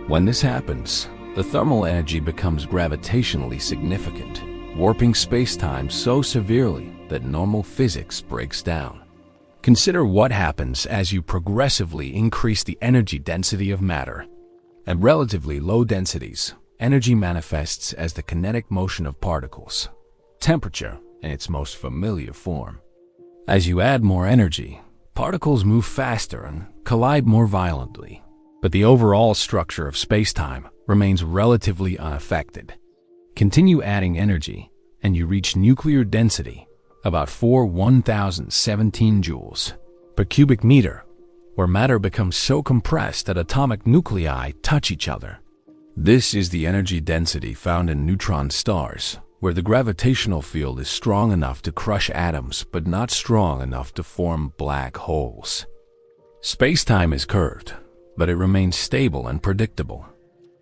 When this happens, the thermal energy becomes gravitationally significant, warping spacetime so severely that normal physics breaks down. Consider what happens as you progressively increase the energy density of matter. At relatively low densities, energy manifests as the kinetic motion of particles, temperature in its most familiar form. As you add more energy, particles move faster and collide more violently, but the overall structure of spacetime remains relatively unaffected. Continue adding energy, and you reach nuclear density, about 4,1017 joules per cubic meter, where matter becomes so compressed that atomic nuclei touch each other. This is the energy density found in neutron stars, where the gravitational field is strong enough to crush atoms but not strong enough to form black holes. Space-time is curved, but it remains stable and predictable.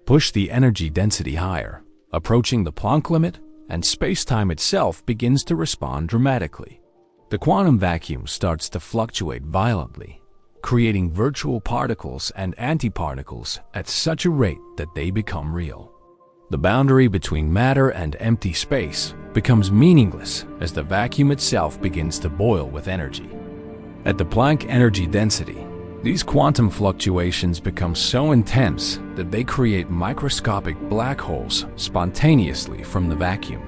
Push the energy density higher, approaching the Planck limit, and space-time itself begins to respond dramatically. The quantum vacuum starts to fluctuate violently, creating virtual particles and antiparticles at such a rate that they become real. The boundary between matter and empty space becomes meaningless as the vacuum itself begins to boil with energy. At the Planck energy density, these quantum fluctuations become so intense that they create microscopic black holes spontaneously from the vacuum.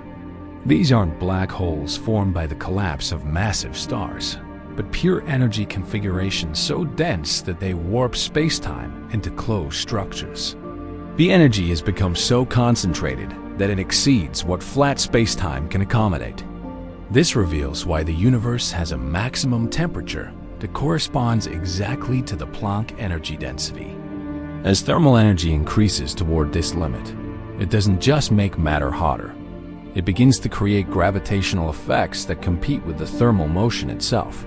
These aren't black holes formed by the collapse of massive stars, but pure energy configurations so dense that they warp space-time into closed structures. The energy has become so concentrated that it exceeds what flat space-time can accommodate. This reveals why the universe has a maximum temperature that corresponds exactly to the Planck energy density. As thermal energy increases toward this limit, it doesn't just make matter hotter. It begins to create gravitational effects that compete with the thermal motion itself.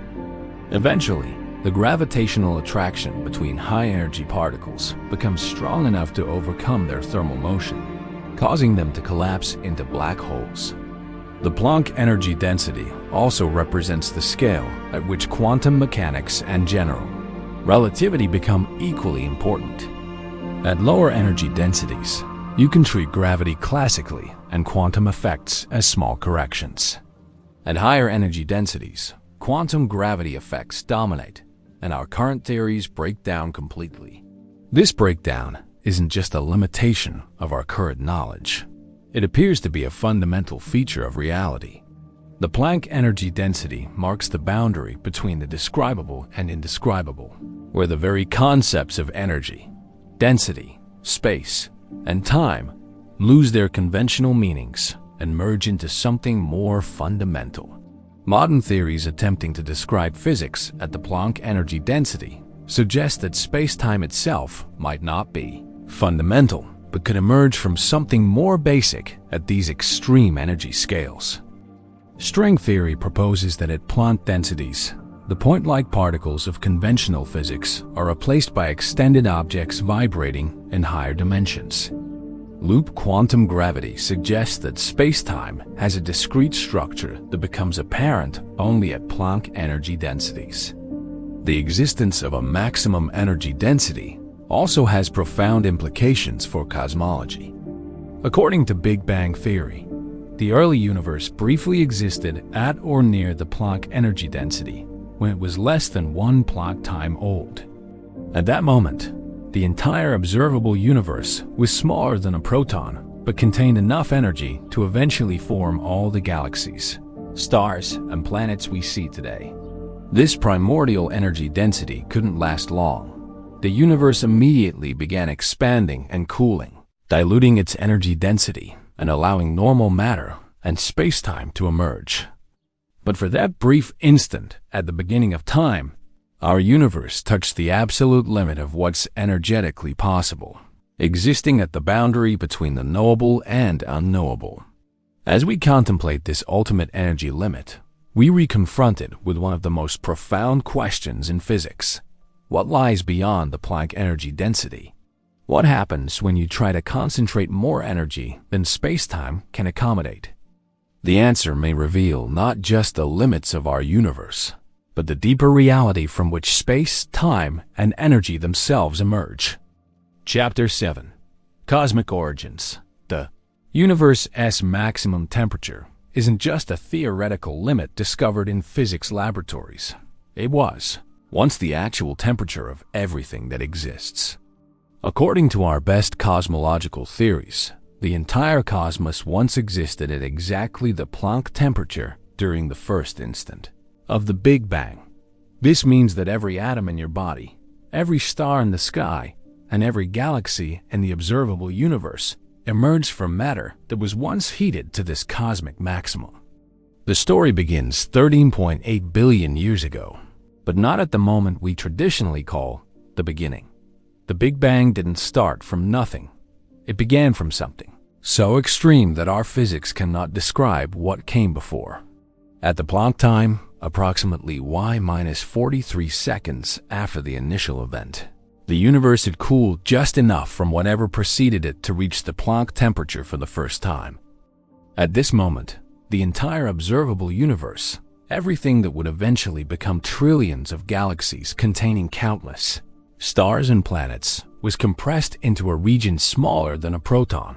Eventually, the gravitational attraction between high-energy particles becomes strong enough to overcome their thermal motion, causing them to collapse into black holes. The Planck energy density also represents the scale at which quantum mechanics and general relativity become equally important. At lower energy densities, you can treat gravity classically and quantum effects as small corrections. At higher energy densities, quantum gravity effects dominate, and our current theories break down completely. This breakdown isn't just a limitation of our current knowledge. It appears to be a fundamental feature of reality. The Planck energy density marks the boundary between the describable and indescribable, where the very concepts of energy, density, space, and time lose their conventional meanings and merge into something more fundamental. Modern theories attempting to describe physics at the Planck energy density suggest that space-time itself might not be fundamental, but could emerge from something more basic at these extreme energy scales. String theory proposes that at Planck densities, the point-like particles of conventional physics are replaced by extended objects vibrating in higher dimensions. Loop quantum gravity suggests that space-time has a discrete structure that becomes apparent only at Planck energy densities. The existence of a maximum energy density also has profound implications for cosmology. According to Big Bang theory, the early universe briefly existed at or near the Planck energy density when it was less than 1 Planck time old. At that moment, the entire observable universe was smaller than a proton, but contained enough energy to eventually form all the galaxies, stars, and planets we see today. This primordial energy density couldn't last long. The universe immediately began expanding and cooling, diluting its energy density and allowing normal matter and space-time to emerge. But for that brief instant at the beginning of time, our universe touched the absolute limit of what's energetically possible, existing at the boundary between the knowable and unknowable. As we contemplate this ultimate energy limit, we reconfronted with one of the most profound questions in physics. What lies beyond the Planck energy density? What happens when you try to concentrate more energy than space-time can accommodate? The answer may reveal not just the limits of our universe, but the deeper reality from which space, time, and energy themselves emerge. Chapter 7. Cosmic Origins. The universe's maximum temperature isn't just a theoretical limit discovered in physics laboratories. It was once the actual temperature of everything that exists. According to our best cosmological theories, the entire cosmos once existed at exactly the Planck temperature during the first instant of the Big Bang. This means that every atom in your body, every star in the sky, and every galaxy in the observable universe emerged from matter that was once heated to this cosmic maximum. The story begins 13.8 billion years ago, but not at the moment we traditionally call the beginning. The Big Bang didn't start from nothing. It began from something, so extreme that our physics cannot describe what came before. At the Planck time, approximately y-43 seconds after the initial event, the universe had cooled just enough from whatever preceded it to reach the Planck temperature for the first time. At this moment, the entire observable universe, everything that would eventually become trillions of galaxies containing countless stars and planets, was compressed into a region smaller than a proton.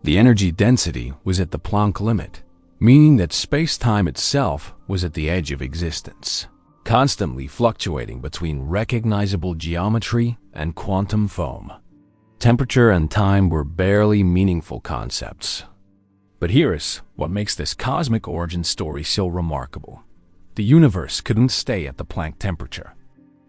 The energy density was at the Planck limit, meaning that space-time itself was at the edge of existence, constantly fluctuating between recognizable geometry and quantum foam. Temperature and time were barely meaningful concepts. But here is what makes this cosmic origin story so remarkable. The universe couldn't stay at the Planck temperature.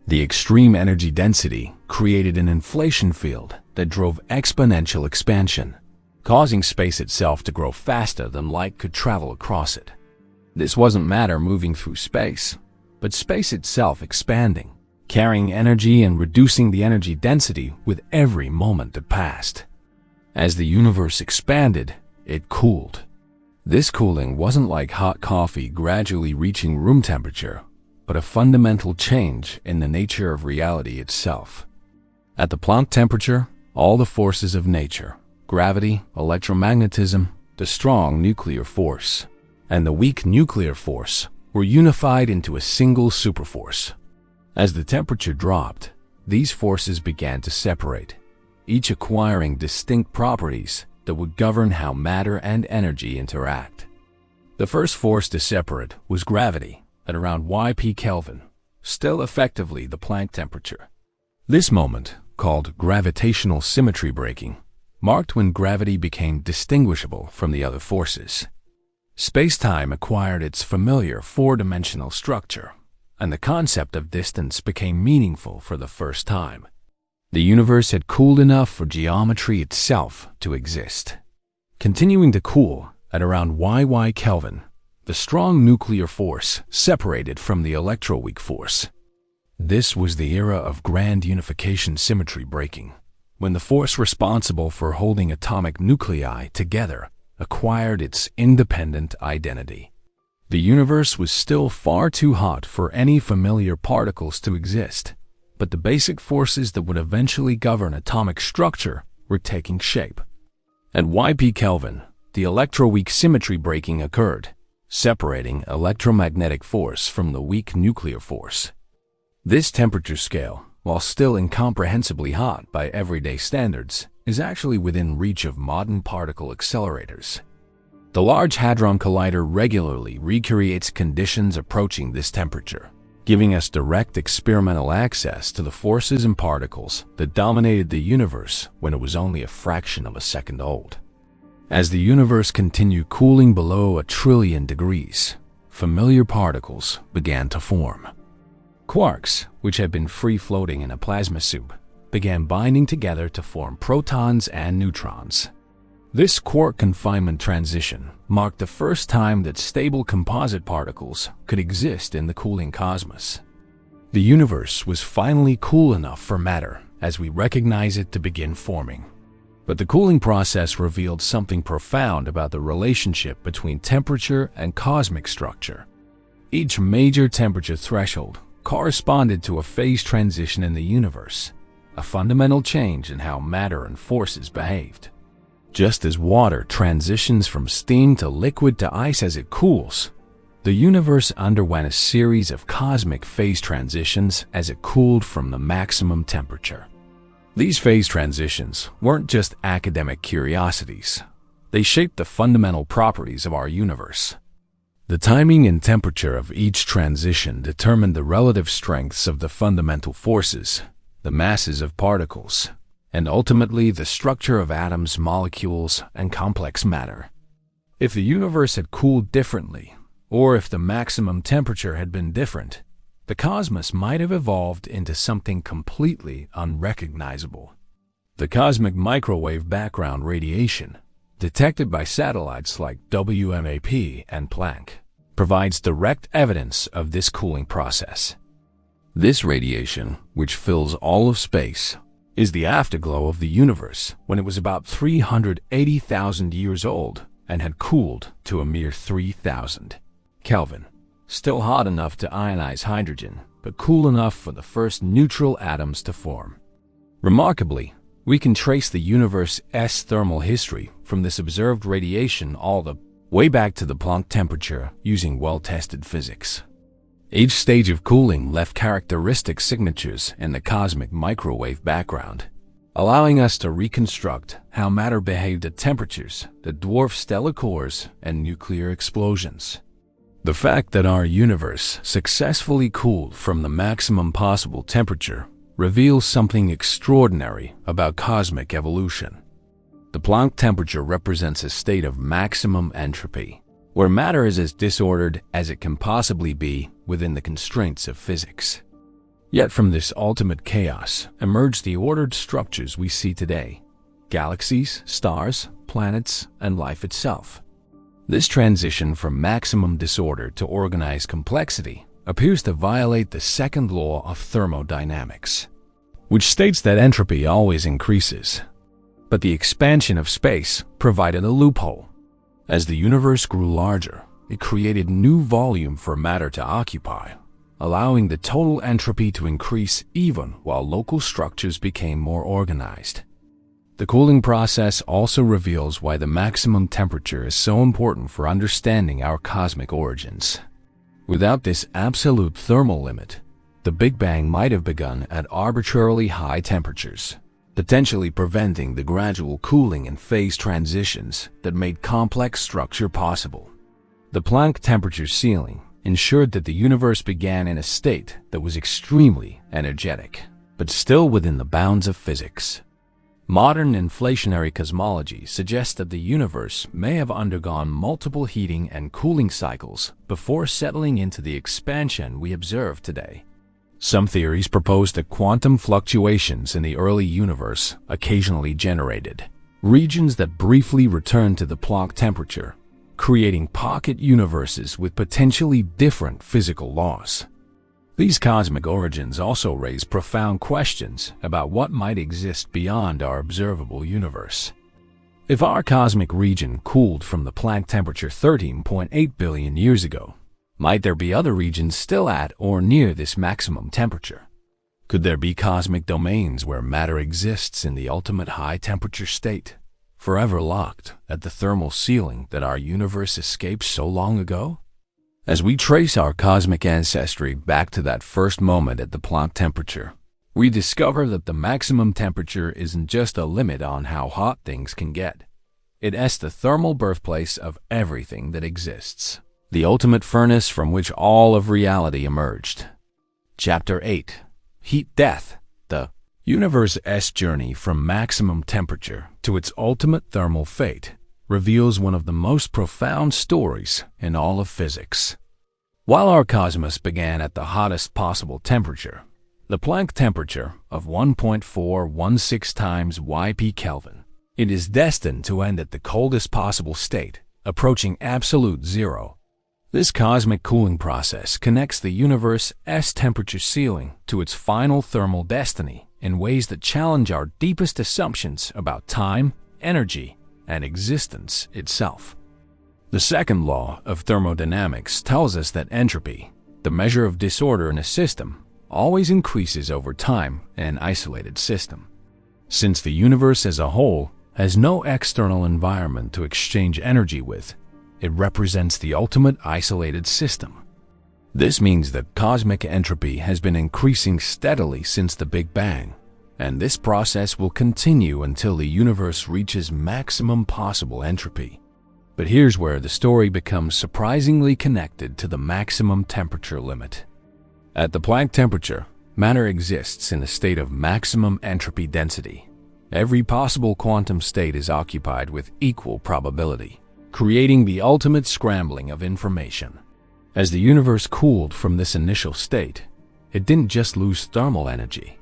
The extreme energy density created an inflation field that drove exponential expansion, causing space itself to grow faster than light could travel across it. This wasn't matter moving through space, but space itself expanding, carrying energy and reducing the energy density with every moment that passed. As the universe expanded, it cooled. This cooling wasn't like hot coffee gradually reaching room temperature, but a fundamental change in the nature of reality itself. At the Planck temperature, all the forces of nature, gravity, electromagnetism, the strong nuclear force, and the weak nuclear force were unified into a single superforce. As the temperature dropped, these forces began to separate, each acquiring distinct properties that would govern how matter and energy interact. The first force to separate was gravity at around Yp Kelvin, still effectively the Planck temperature. This moment, called gravitational symmetry breaking, marked when gravity became distinguishable from the other forces. Space-time acquired its familiar four-dimensional structure, and the concept of distance became meaningful for the first time. The universe had cooled enough for geometry itself to exist. Continuing to cool at around Yy Kelvin, the strong nuclear force separated from the electroweak force. This was the era of grand unification symmetry breaking, when the force responsible for holding atomic nuclei together acquired its independent identity. The universe was still far too hot for any familiar particles to exist, but the basic forces that would eventually govern atomic structure were taking shape. At Yp Kelvin, the electroweak symmetry breaking occurred, separating electromagnetic force from the weak nuclear force. This temperature scale, while still incomprehensibly hot by everyday standards, is actually within reach of modern particle accelerators. The Large Hadron Collider regularly recreates conditions approaching this temperature, giving us direct experimental access to the forces and particles that dominated the universe when it was only a fraction of a second old. As the universe continued cooling below 1 trillion degrees, familiar particles began to form. Quarks, which had been free-floating in a plasma soup, began binding together to form protons and neutrons. This quark confinement transition marked the first time that stable composite particles could exist in the cooling cosmos. The universe was finally cool enough for matter as we recognize it to begin forming. But the cooling process revealed something profound about the relationship between temperature and cosmic structure. Each major temperature threshold corresponded to a phase transition in the universe, a fundamental change in how matter and forces behaved. Just as water transitions from steam to liquid to ice as it cools, the universe underwent a series of cosmic phase transitions as it cooled from the maximum temperature. These phase transitions weren't just academic curiosities. They shaped the fundamental properties of our universe. The timing and temperature of each transition determined the relative strengths of the fundamental forces, the masses of particles, and ultimately the structure of atoms, molecules, and complex matter. If the universe had cooled differently, or if the maximum temperature had been different, the cosmos might have evolved into something completely unrecognizable. The cosmic microwave background radiation, detected by satellites like WMAP and Planck, provides direct evidence of this cooling process. This radiation, which fills all of space, is the afterglow of the universe when it was about 380,000 years old and had cooled to a mere 3,000 Kelvin. Still hot enough to ionize hydrogen, but cool enough for the first neutral atoms to form. Remarkably, we can trace the universe's thermal history from this observed radiation all the way back to the Planck temperature using well-tested physics. Each stage of cooling left characteristic signatures in the cosmic microwave background, allowing us to reconstruct how matter behaved at temperatures that dwarf stellar cores and nuclear explosions. The fact that our universe successfully cooled from the maximum possible temperature reveals something extraordinary about cosmic evolution. The Planck temperature represents a state of maximum entropy, where matter is as disordered as it can possibly be within the constraints of physics. Yet from this ultimate chaos emerged the ordered structures we see today: galaxies, stars, planets, and life itself. This transition from maximum disorder to organized complexity appears to violate the second law of thermodynamics, which states that entropy always increases. But the expansion of space provided a loophole. As the universe grew larger, it created new volume for matter to occupy, allowing the total entropy to increase even while local structures became more organized. The cooling process also reveals why the maximum temperature is so important for understanding our cosmic origins. Without this absolute thermal limit, the Big Bang might have begun at arbitrarily high temperatures, potentially preventing the gradual cooling and phase transitions that made complex structure possible. The Planck temperature ceiling ensured that the universe began in a state that was extremely energetic, but still within the bounds of physics. Modern inflationary cosmology suggests that the universe may have undergone multiple heating and cooling cycles before settling into the expansion we observe today. Some theories propose that quantum fluctuations in the early universe occasionally generated regions that briefly returned to the Planck temperature, creating pocket universes with potentially different physical laws. These cosmic origins also raise profound questions about what might exist beyond our observable universe. If our cosmic region cooled from the Planck temperature 13.8 billion years ago, might there be other regions still at or near this maximum temperature? Could there be cosmic domains where matter exists in the ultimate high-temperature state, forever locked at the thermal ceiling that our universe escaped so long ago? As we trace our cosmic ancestry back to that first moment at the Planck temperature, we discover that the maximum temperature isn't just a limit on how hot things can get. It's the thermal birthplace of everything that exists, the ultimate furnace from which all of reality emerged. Chapter 8: Heat Death, the universe's journey from maximum temperature to its ultimate thermal fate, reveals one of the most profound stories in all of physics. While our cosmos began at the hottest possible temperature, the Planck temperature of 1.416 times Yp Kelvin, it is destined to end at the coldest possible state, approaching absolute zero. This cosmic cooling process connects the universe's temperature ceiling to its final thermal destiny in ways that challenge our deepest assumptions about time, energy, and existence itself. The second law of thermodynamics tells us that entropy, the measure of disorder in a system, always increases over time in an isolated system. Since the universe as a whole has no external environment to exchange energy with, it represents the ultimate isolated system. This means that cosmic entropy has been increasing steadily since the Big Bang, and this process will continue until the universe reaches maximum possible entropy. But here's where the story becomes surprisingly connected to the maximum temperature limit. At the Planck temperature, matter exists in a state of maximum entropy density. Every possible quantum state is occupied with equal probability, creating the ultimate scrambling of information. As the universe cooled from this initial state, it didn't just lose thermal energy.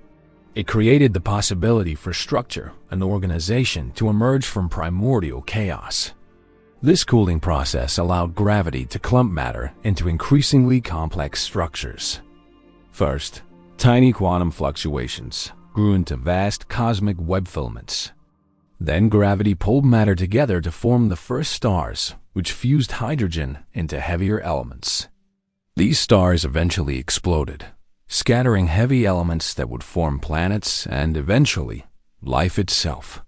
It created the possibility for structure and organization to emerge from primordial chaos. This cooling process allowed gravity to clump matter into increasingly complex structures. First, tiny quantum fluctuations, grew into vast cosmic web filaments. Then gravity pulled matter together to form the first stars, which fused hydrogen into heavier elements. These stars eventually exploded, scattering heavy elements that would form planets and, eventually, life itself.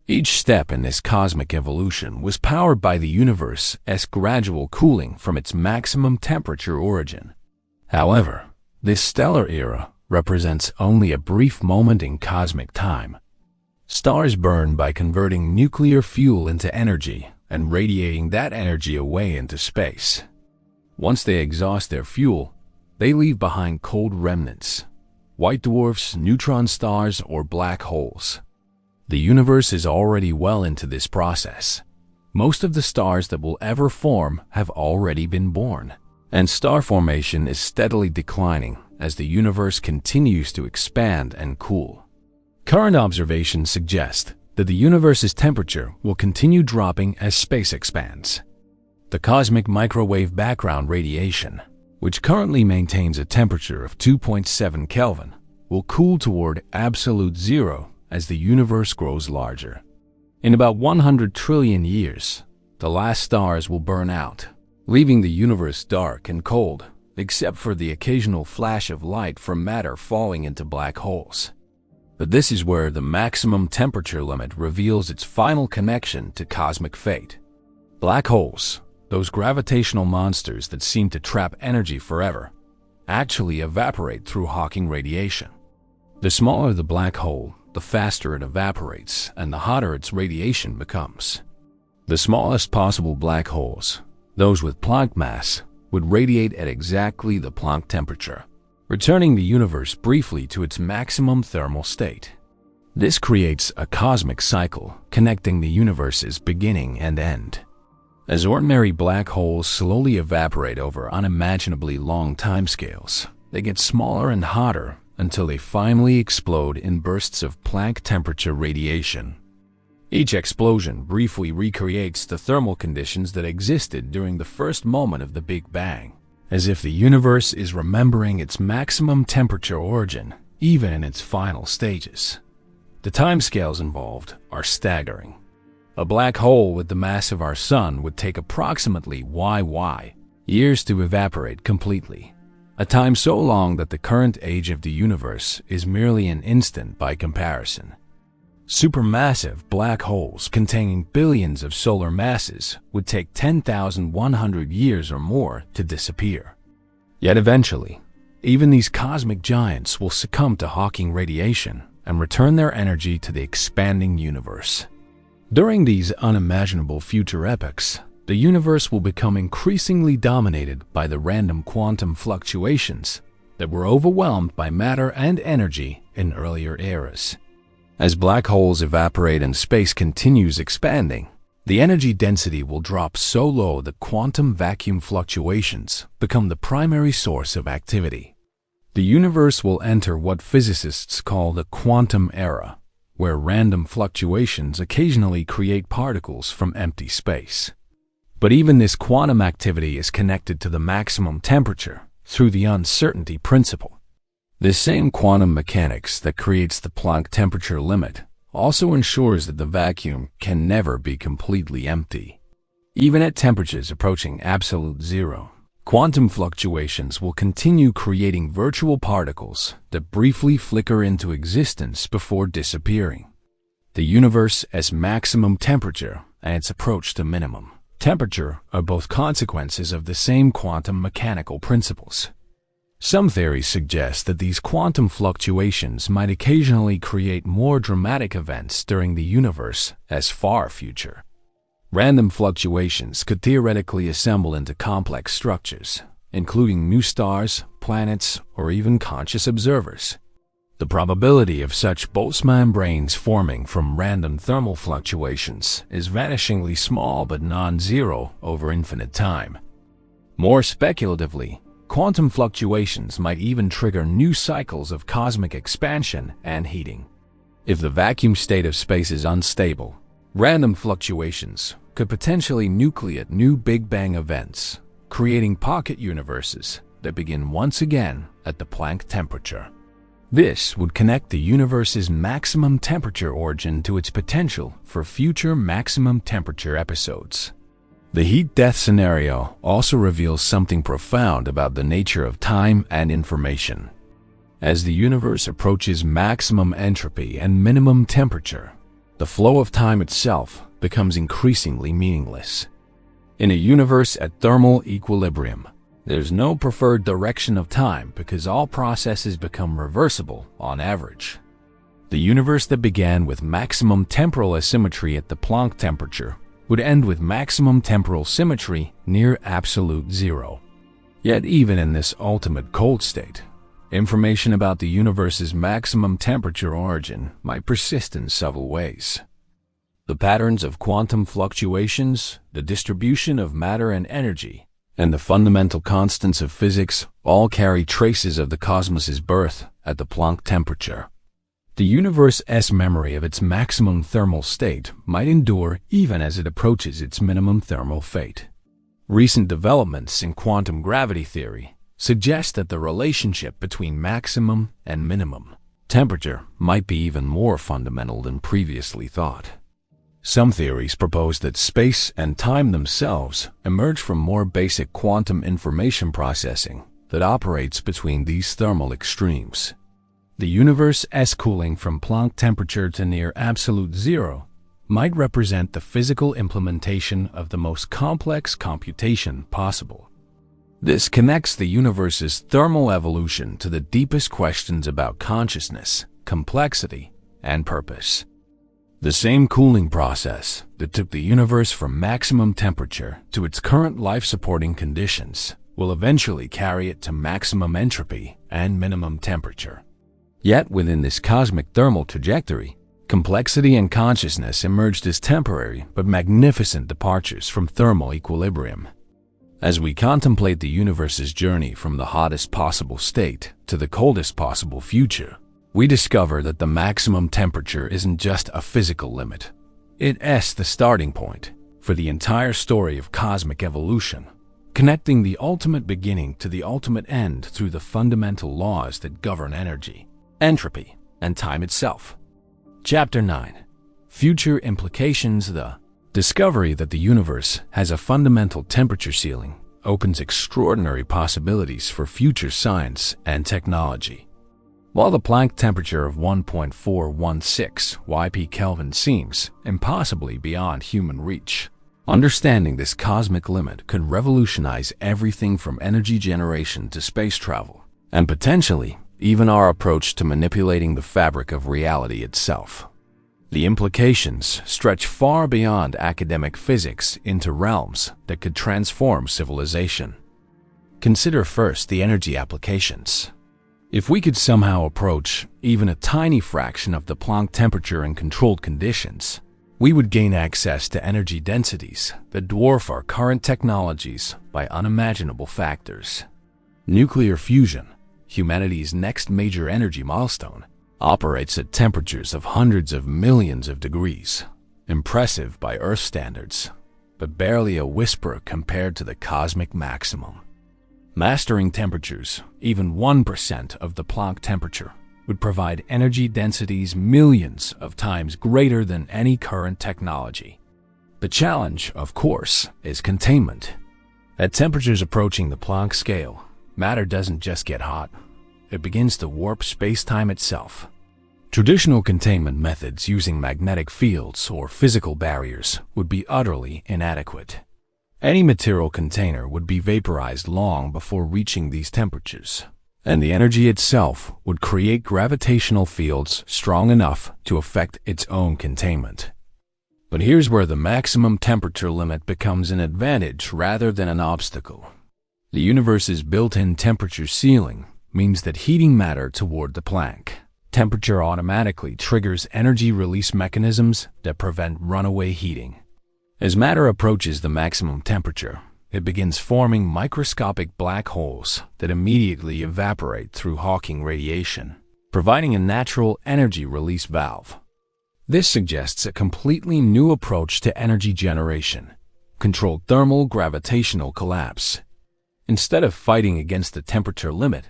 Each step in this cosmic evolution was powered by the universe's gradual cooling from its maximum temperature origin. However, this stellar era represents only a brief moment in cosmic time. Stars burn by converting nuclear fuel into energy and radiating that energy away into space. Once they exhaust their fuel, they leave behind cold remnants, white dwarfs, neutron stars, or black holes. The universe is already well into this process. Most of the stars that will ever form have already been born, and star formation is steadily declining as the universe continues to expand and cool. Current observations suggest that the universe's temperature will continue dropping as space expands. The cosmic microwave background radiation, which currently maintains a temperature of 2.7 Kelvin, will cool toward absolute zero as the universe grows larger. In about 100 trillion years, the last stars will burn out, leaving the universe dark and cold, except for the occasional flash of light from matter falling into black holes. But this is where the maximum temperature limit reveals its final connection to cosmic fate. Black holes, those gravitational monsters that seem to trap energy forever, actually evaporate through Hawking radiation. The smaller the black hole, the faster it evaporates and the hotter its radiation becomes. The smallest possible black holes, those with Planck mass, would radiate at exactly the Planck temperature, returning the universe briefly to its maximum thermal state. This creates a cosmic cycle connecting the universe's beginning and end. As ordinary black holes slowly evaporate over unimaginably long timescales, they get smaller and hotter until they finally explode in bursts of Planck temperature radiation. Each explosion briefly recreates the thermal conditions that existed during the first moment of the Big Bang, as if the universe is remembering its maximum temperature origin, even in its final stages. The timescales involved are staggering. A black hole with the mass of our Sun would take approximately years to evaporate completely, a time so long that the current age of the universe is merely an instant by comparison. Supermassive black holes containing billions of solar masses would take 10,100 years or more to disappear. Yet eventually, even these cosmic giants will succumb to Hawking radiation and return their energy to the expanding universe. During these unimaginable future epochs, the universe will become increasingly dominated by the random quantum fluctuations that were overwhelmed by matter and energy in earlier eras. As black holes evaporate and space continues expanding, the energy density will drop so low that quantum vacuum fluctuations become the primary source of activity. The universe will enter what physicists call the quantum era, where random fluctuations occasionally create particles from empty space. But even this quantum activity is connected to the maximum temperature through the uncertainty principle. This same quantum mechanics that creates the Planck temperature limit also ensures that the vacuum can never be completely empty. Even at temperatures approaching absolute zero, quantum fluctuations will continue creating virtual particles that briefly flicker into existence before disappearing. The universe's maximum temperature and its approach to minimum temperature are both consequences of the same quantum mechanical principles. Some theories suggest that these quantum fluctuations might occasionally create more dramatic events during the universe's far future. Random fluctuations could theoretically assemble into complex structures, including new stars, planets, or even conscious observers. The probability of such Boltzmann brains forming from random thermal fluctuations is vanishingly small but non-zero over infinite time. More speculatively, quantum fluctuations might even trigger new cycles of cosmic expansion and heating. If the vacuum state of space is unstable, random fluctuations could potentially nucleate new Big Bang events, creating pocket universes that begin once again at the Planck temperature. This would connect the universe's maximum temperature origin to its potential for future maximum temperature episodes. The heat-death scenario also reveals something profound about the nature of time and information. As the universe approaches maximum entropy and minimum temperature, the flow of time itself becomes increasingly meaningless. In a universe at thermal equilibrium, there's no preferred direction of time because all processes become reversible on average. The universe that began with maximum temporal asymmetry at the Planck temperature would end with maximum temporal symmetry near absolute zero. Yet even in this ultimate cold state, information about the universe's maximum temperature origin might persist in subtle ways. The patterns of quantum fluctuations, the distribution of matter and energy, and the fundamental constants of physics all carry traces of the cosmos's birth at the Planck temperature. The universe's memory of its maximum thermal state might endure even as it approaches its minimum thermal fate. Recent developments in quantum gravity theory suggest that the relationship between maximum and minimum temperature might be even more fundamental than previously thought. Some theories propose that space and time themselves emerge from more basic quantum information processing that operates between these thermal extremes. The universe's cooling from Planck temperature to near absolute zero might represent the physical implementation of the most complex computation possible. This connects the universe's thermal evolution to the deepest questions about consciousness, complexity, and purpose. The same cooling process that took the universe from maximum temperature to its current life-supporting conditions will eventually carry it to maximum entropy and minimum temperature. Yet within this cosmic thermal trajectory, complexity and consciousness emerged as temporary but magnificent departures from thermal equilibrium. As we contemplate the universe's journey from the hottest possible state to the coldest possible future, we discover that the maximum temperature isn't just a physical limit. It's the starting point for the entire story of cosmic evolution, connecting the ultimate beginning to the ultimate end through the fundamental laws that govern energy, entropy, and time itself. Chapter 9. Future Implications. The discovery that the universe has a fundamental temperature ceiling opens extraordinary possibilities for future science and technology. While the Planck temperature of 1.416 yp Kelvin seems impossibly beyond human reach, understanding this cosmic limit could revolutionize everything from energy generation to space travel, and potentially even our approach to manipulating the fabric of reality itself. The implications stretch far beyond academic physics into realms that could transform civilization. Consider first the energy applications. If we could somehow approach even a tiny fraction of the Planck temperature in controlled conditions, we would gain access to energy densities that dwarf our current technologies by unimaginable factors. Nuclear fusion, humanity's next major energy milestone, operates at temperatures of hundreds of millions of degrees, impressive by Earth standards, but barely a whisper compared to the cosmic maximum. Mastering temperatures, even 1% of the Planck temperature, would provide energy densities millions of times greater than any current technology. The challenge, of course, is containment. At temperatures approaching the Planck scale, matter doesn't just get hot, it begins to warp space-time itself. Traditional containment methods using magnetic fields or physical barriers would be utterly inadequate. Any material container would be vaporized long before reaching these temperatures, and the energy itself would create gravitational fields strong enough to affect its own containment. But here's where the maximum temperature limit becomes an advantage rather than an obstacle. The universe's built-in temperature ceiling means that heating matter toward the Planck temperature automatically triggers energy release mechanisms that prevent runaway heating. As matter approaches the maximum temperature, it begins forming microscopic black holes that immediately evaporate through Hawking radiation, providing a natural energy release valve. This suggests a completely new approach to energy generation, controlled thermal gravitational collapse. Instead of fighting against the temperature limit,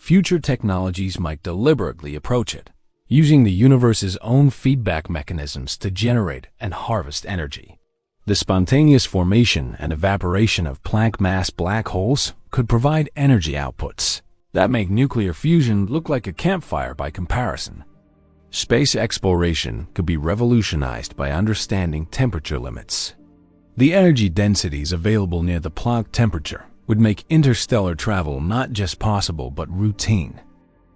future technologies might deliberately approach it, using the universe's own feedback mechanisms to generate and harvest energy. The spontaneous formation and evaporation of Planck mass black holes could provide energy outputs that make nuclear fusion look like a campfire by comparison. Space exploration could be revolutionized by understanding temperature limits. The energy densities available near the Planck temperature would make interstellar travel not just possible but routine.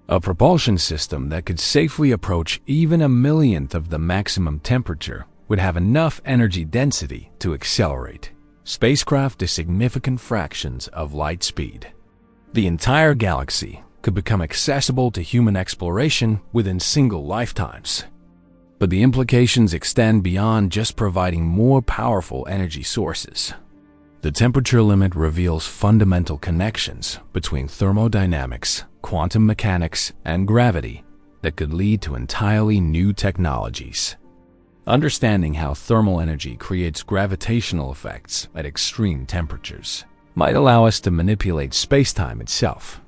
A propulsion system that could safely approach even a millionth of the maximum temperature would have enough energy density to accelerate spacecraft to significant fractions of light speed. The entire galaxy could become accessible to human exploration within single lifetimes. But the implications extend beyond just providing more powerful energy sources. The temperature limit reveals fundamental connections between thermodynamics, quantum mechanics, and gravity that could lead to entirely new technologies. Understanding how thermal energy creates gravitational effects at extreme temperatures might allow us to manipulate space-time itself.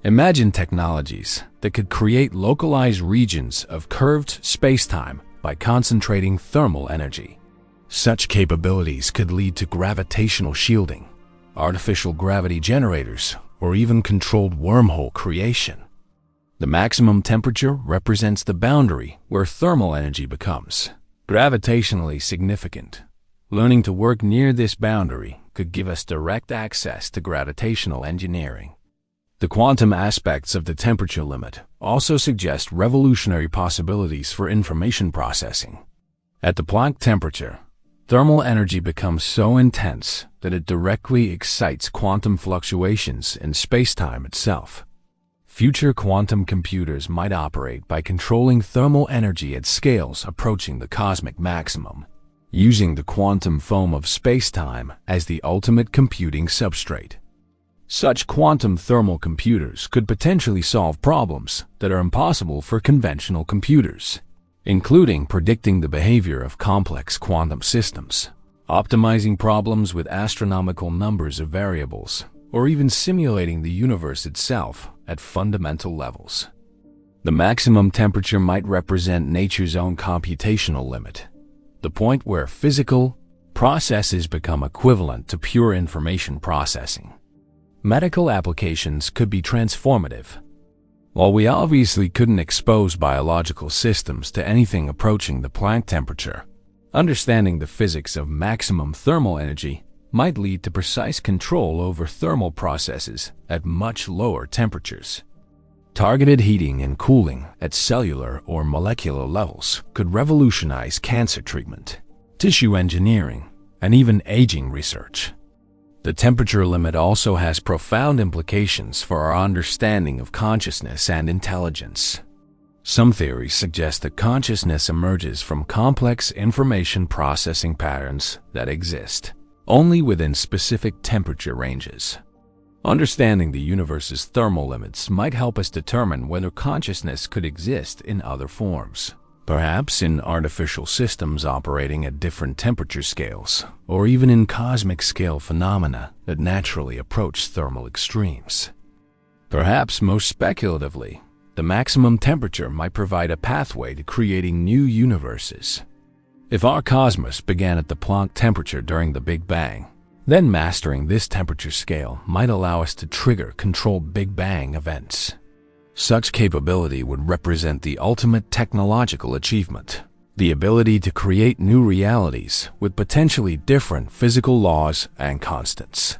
Imagine technologies that could create localized regions of curved space-time by concentrating thermal energy. Such capabilities could lead to gravitational shielding, artificial gravity generators, or even controlled wormhole creation. The maximum temperature represents the boundary where thermal energy becomes gravitationally significant. Learning to work near this boundary could give us direct access to gravitational engineering. The quantum aspects of the temperature limit also suggest revolutionary possibilities for information processing. At the Planck temperature, thermal energy becomes so intense that it directly excites quantum fluctuations in space-time itself. Future quantum computers might operate by controlling thermal energy at scales approaching the cosmic maximum, using the quantum foam of space-time as the ultimate computing substrate. Such quantum thermal computers could potentially solve problems that are impossible for conventional computers, including predicting the behavior of complex quantum systems, optimizing problems with astronomical numbers of variables, or even simulating the universe itself at fundamental levels. The maximum temperature might represent nature's own computational limit, the point where physical processes become equivalent to pure information processing. Medical applications could be transformative. While we obviously couldn't expose biological systems to anything approaching the Planck temperature, understanding the physics of maximum thermal energy might lead to precise control over thermal processes at much lower temperatures. Targeted heating and cooling at cellular or molecular levels could revolutionize cancer treatment, tissue engineering, and even aging research. The temperature limit also has profound implications for our understanding of consciousness and intelligence. Some theories suggest that consciousness emerges from complex information processing patterns that exist only within specific temperature ranges. Understanding the universe's thermal limits might help us determine whether consciousness could exist in other forms, perhaps in artificial systems operating at different temperature scales, or even in cosmic scale phenomena that naturally approach thermal extremes. Perhaps most speculatively, the maximum temperature might provide a pathway to creating new universes. If our cosmos began at the Planck temperature during the Big Bang, then mastering this temperature scale might allow us to trigger controlled Big Bang events. Such capability would represent the ultimate technological achievement, the ability to create new realities with potentially different physical laws and constants.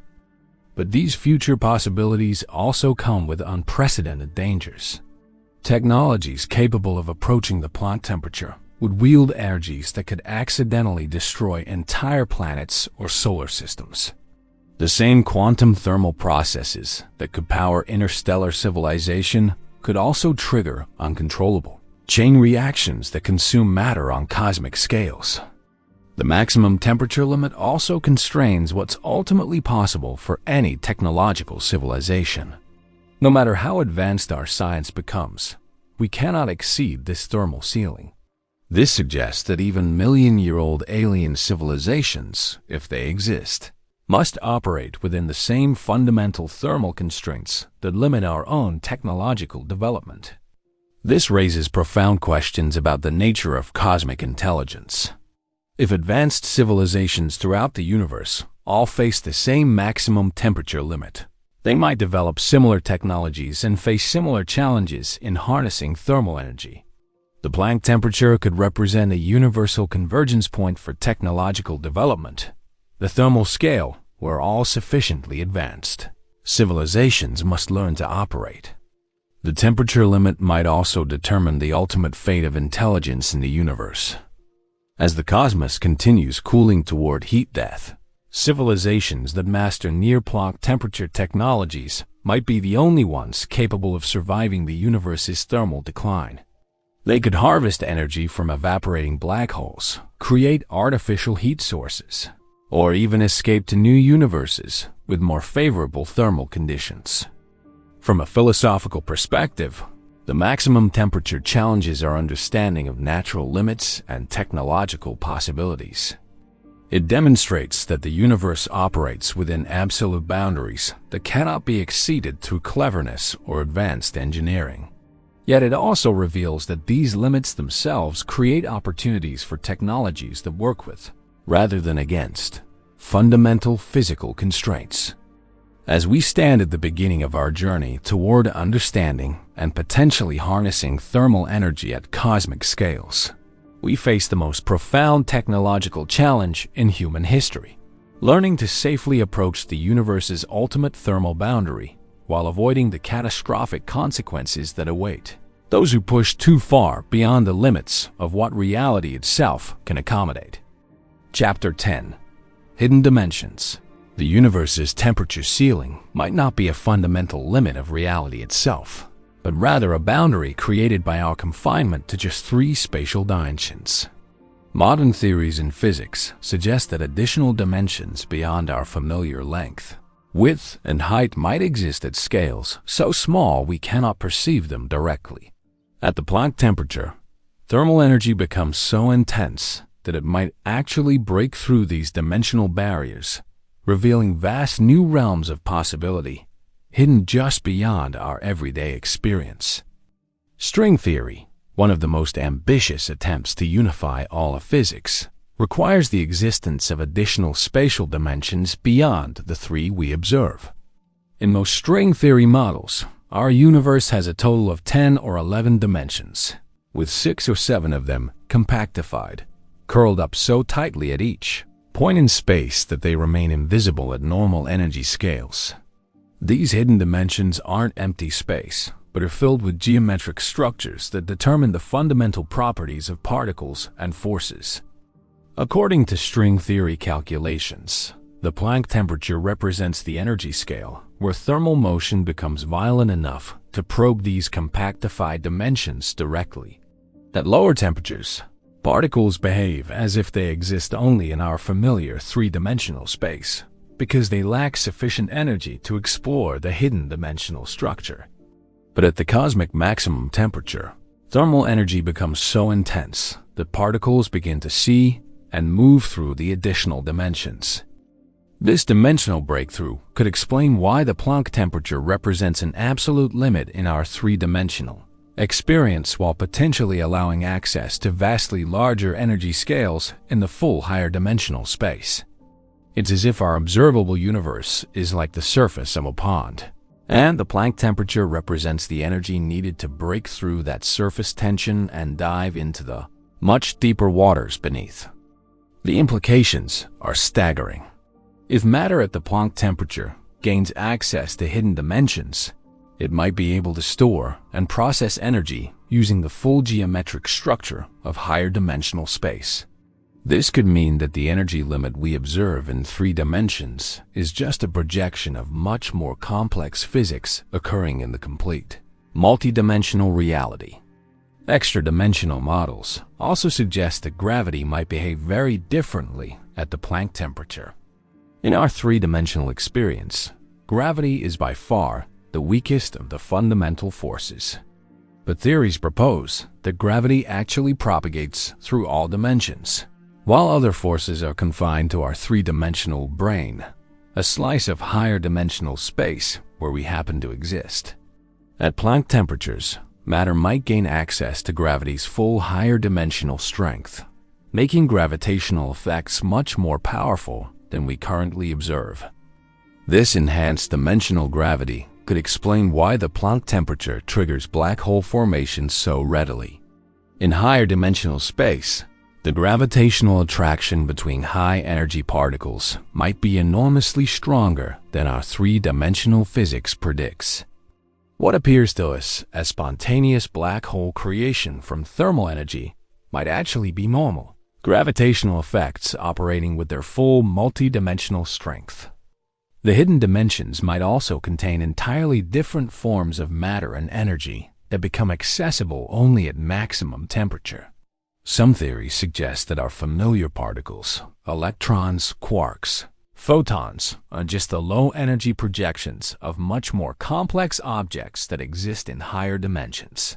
But these future possibilities also come with unprecedented dangers. Technologies capable of approaching the Planck temperature would wield energies that could accidentally destroy entire planets or solar systems. The same quantum thermal processes that could power interstellar civilization could also trigger uncontrollable chain reactions that consume matter on cosmic scales. The maximum temperature limit also constrains what's ultimately possible for any technological civilization. No matter how advanced our science becomes, we cannot exceed this thermal ceiling. This suggests that even million-year-old alien civilizations, if they exist, must operate within the same fundamental thermal constraints that limit our own technological development. This raises profound questions about the nature of cosmic intelligence. If advanced civilizations throughout the universe all face the same maximum temperature limit, they might develop similar technologies and face similar challenges in harnessing thermal energy. The Planck temperature could represent a universal convergence point for technological development, the thermal scale where all sufficiently advanced civilizations must learn to operate. The temperature limit might also determine the ultimate fate of intelligence in the universe. As the cosmos continues cooling toward heat death, civilizations that master near-Planck temperature technologies might be the only ones capable of surviving the universe's thermal decline. They could harvest energy from evaporating black holes, create artificial heat sources, or even escape to new universes with more favorable thermal conditions. From a philosophical perspective, the maximum temperature challenges our understanding of natural limits and technological possibilities. It demonstrates that the universe operates within absolute boundaries that cannot be exceeded through cleverness or advanced engineering. Yet it also reveals that these limits themselves create opportunities for technologies that work with, rather than against, fundamental physical constraints. As we stand at the beginning of our journey toward understanding and potentially harnessing thermal energy at cosmic scales, we face the most profound technological challenge in human history: learning to safely approach the universe's ultimate thermal boundary while avoiding the catastrophic consequences that await those who push too far beyond the limits of what reality itself can accommodate. Chapter 10. Hidden Dimensions. The universe's temperature ceiling might not be a fundamental limit of reality itself, but rather a boundary created by our confinement to just 3 spatial dimensions. Modern theories in physics suggest that additional dimensions beyond our familiar length, width, and height might exist at scales so small we cannot perceive them directly. At the Planck temperature, thermal energy becomes so intense that it might actually break through these dimensional barriers, revealing vast new realms of possibility hidden just beyond our everyday experience. String theory, one of the most ambitious attempts to unify all of physics, requires the existence of additional spatial dimensions beyond the 3 we observe. In most string theory models, our universe has a total of 10 or 11 dimensions, with 6 or 7 of them compactified, curled up so tightly at each point in space that they remain invisible at normal energy scales. These hidden dimensions aren't empty space, but are filled with geometric structures that determine the fundamental properties of particles and forces. According to string theory calculations, the Planck temperature represents the energy scale where thermal motion becomes violent enough to probe these compactified dimensions directly. At lower temperatures, particles behave as if they exist only in our familiar 3-dimensional space, because they lack sufficient energy to explore the hidden dimensional structure. But at the cosmic maximum temperature, thermal energy becomes so intense that particles begin to see and move through the additional dimensions. This dimensional breakthrough could explain why the Planck temperature represents an absolute limit in our 3-dimensional experience while potentially allowing access to vastly larger energy scales in the full higher dimensional space. It's as if our observable universe is like the surface of a pond, and the Planck temperature represents the energy needed to break through that surface tension and dive into the much deeper waters beneath. The implications are staggering. If matter at the Planck temperature gains access to hidden dimensions, it might be able to store and process energy using the full geometric structure of higher dimensional space. This could mean that the energy limit we observe in 3 dimensions is just a projection of much more complex physics occurring in the complete, multidimensional reality. Extra-dimensional models also suggest that gravity might behave very differently at the Planck temperature. In our 3-dimensional experience, gravity is by far the weakest of the fundamental forces. But theories propose that gravity actually propagates through all dimensions. While other forces are confined to our 3-dimensional brain, a slice of higher dimensional space where we happen to exist. At Planck temperatures, matter might gain access to gravity's full higher dimensional strength, making gravitational effects much more powerful than we currently observe. This enhanced dimensional gravity could explain why the Planck temperature triggers black hole formation so readily. In higher dimensional space, the gravitational attraction between high-energy particles might be enormously stronger than our three-dimensional physics predicts. What appears to us as spontaneous black hole creation from thermal energy might actually be normal gravitational effects operating with their full multi-dimensional strength. The hidden dimensions might also contain entirely different forms of matter and energy that become accessible only at maximum temperature. Some theories suggest that our familiar particles, electrons, quarks, photons, are just the low-energy projections of much more complex objects that exist in higher dimensions.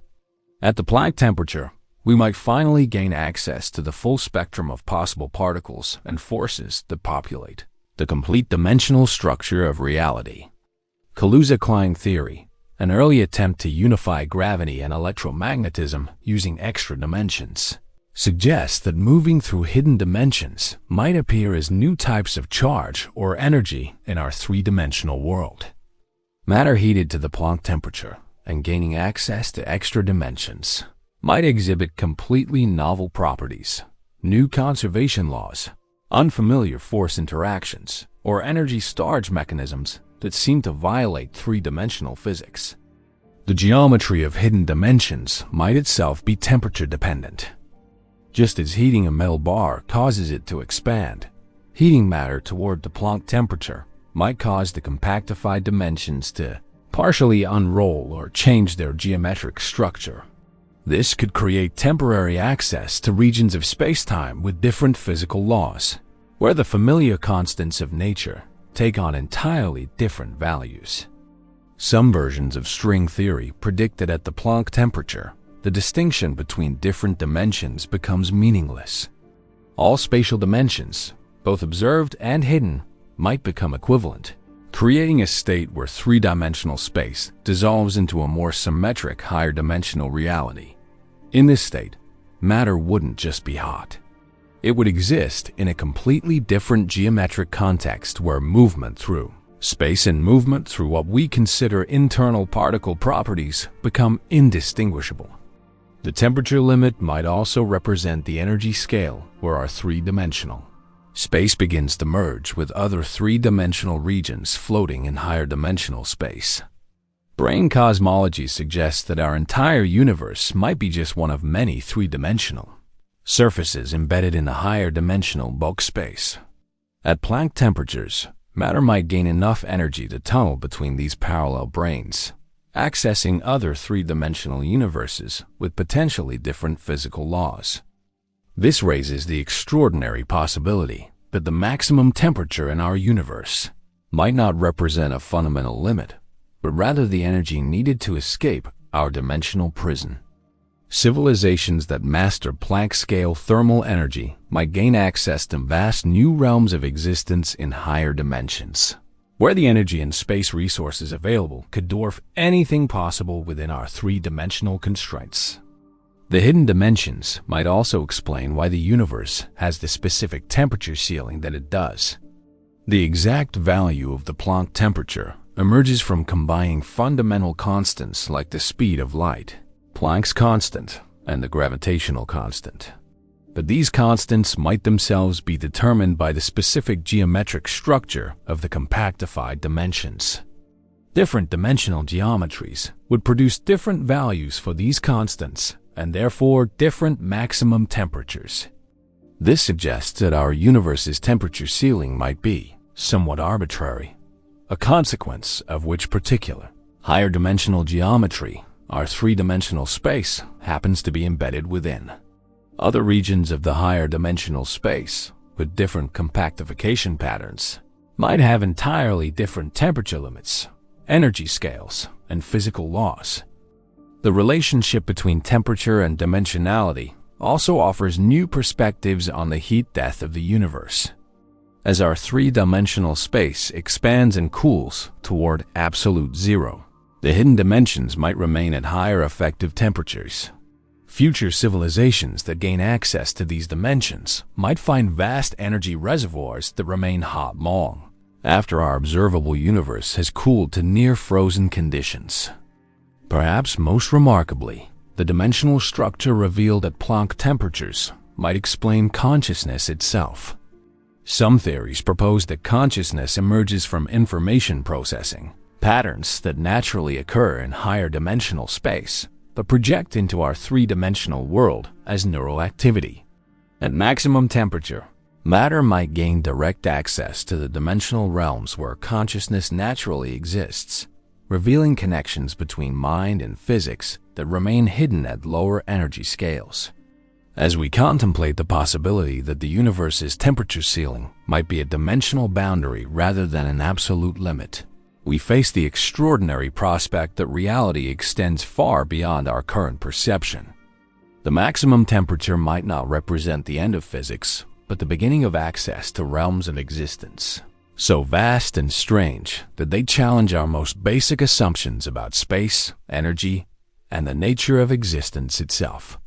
At the Planck temperature, we might finally gain access to the full spectrum of possible particles and forces that populate the complete dimensional structure of reality. Kaluza-Klein theory, an early attempt to unify gravity and electromagnetism using extra dimensions, suggests that moving through hidden dimensions might appear as new types of charge or energy in our three-dimensional world. Matter heated to the Planck temperature and gaining access to extra dimensions might exhibit completely novel properties, new conservation laws, unfamiliar force interactions, or energy storage mechanisms that seem to violate three-dimensional physics. The geometry of hidden dimensions might itself be temperature-dependent. Just as heating a metal bar causes it to expand, heating matter toward the Planck temperature might cause the compactified dimensions to partially unroll or change their geometric structure. This could create temporary access to regions of space-time with different physical laws, where the familiar constants of nature take on entirely different values. Some versions of string theory predict that at the Planck temperature, the distinction between different dimensions becomes meaningless. All spatial dimensions, both observed and hidden, might become equivalent, creating a state where three-dimensional space dissolves into a more symmetric higher dimensional reality. In this state, matter wouldn't just be hot. It would exist in a completely different geometric context where movement through space and movement through what we consider internal particle properties become indistinguishable. The temperature limit might also represent the energy scale where our three-dimensional space begins to merge with other three-dimensional regions floating in higher dimensional space. Brain cosmology suggests that our entire universe might be just one of many three-dimensional surfaces embedded in a higher dimensional bulk space. At Planck temperatures, matter might gain enough energy to tunnel between these parallel branes, accessing other three-dimensional universes with potentially different physical laws. This raises the extraordinary possibility that the maximum temperature in our universe might not represent a fundamental limit, but rather the energy needed to escape our dimensional prison. Civilizations that master Planck-scale thermal energy might gain access to vast new realms of existence in higher dimensions, where the energy and space resources available could dwarf anything possible within our three-dimensional constraints. The hidden dimensions might also explain why the universe has the specific temperature ceiling that it does. The exact value of the Planck temperature emerges from combining fundamental constants like the speed of light, Planck's constant, and the gravitational constant. But these constants might themselves be determined by the specific geometric structure of the compactified dimensions. Different dimensional geometries would produce different values for these constants, and therefore different maximum temperatures. This suggests that our universe's temperature ceiling might be somewhat arbitrary, a consequence of which particular higher dimensional geometry, our three-dimensional space, happens to be embedded within. Other regions of the higher dimensional space, with different compactification patterns, might have entirely different temperature limits, energy scales, and physical laws. The relationship between temperature and dimensionality also offers new perspectives on the heat death of the universe. as our three-dimensional space expands and cools toward absolute zero. The hidden dimensions might remain at higher effective temperatures. Future civilizations that gain access to these dimensions might find vast energy reservoirs that remain hot long after our observable universe has cooled to near-frozen conditions. Perhaps most remarkably, the dimensional structure revealed at Planck temperatures might explain consciousness itself. Some theories propose that consciousness emerges from information processing, patterns that naturally occur in higher dimensional space, but project into our three-dimensional world as neural activity. At maximum temperature, matter might gain direct access to the dimensional realms where consciousness naturally exists, revealing connections between mind and physics that remain hidden at lower energy scales. As we contemplate the possibility that the universe's temperature ceiling might be a dimensional boundary rather than an absolute limit, we face the extraordinary prospect that reality extends far beyond our current perception. The maximum temperature might not represent the end of physics, but the beginning of access to realms of existence, so vast and strange that they challenge our most basic assumptions about space, energy, and the nature of existence itself.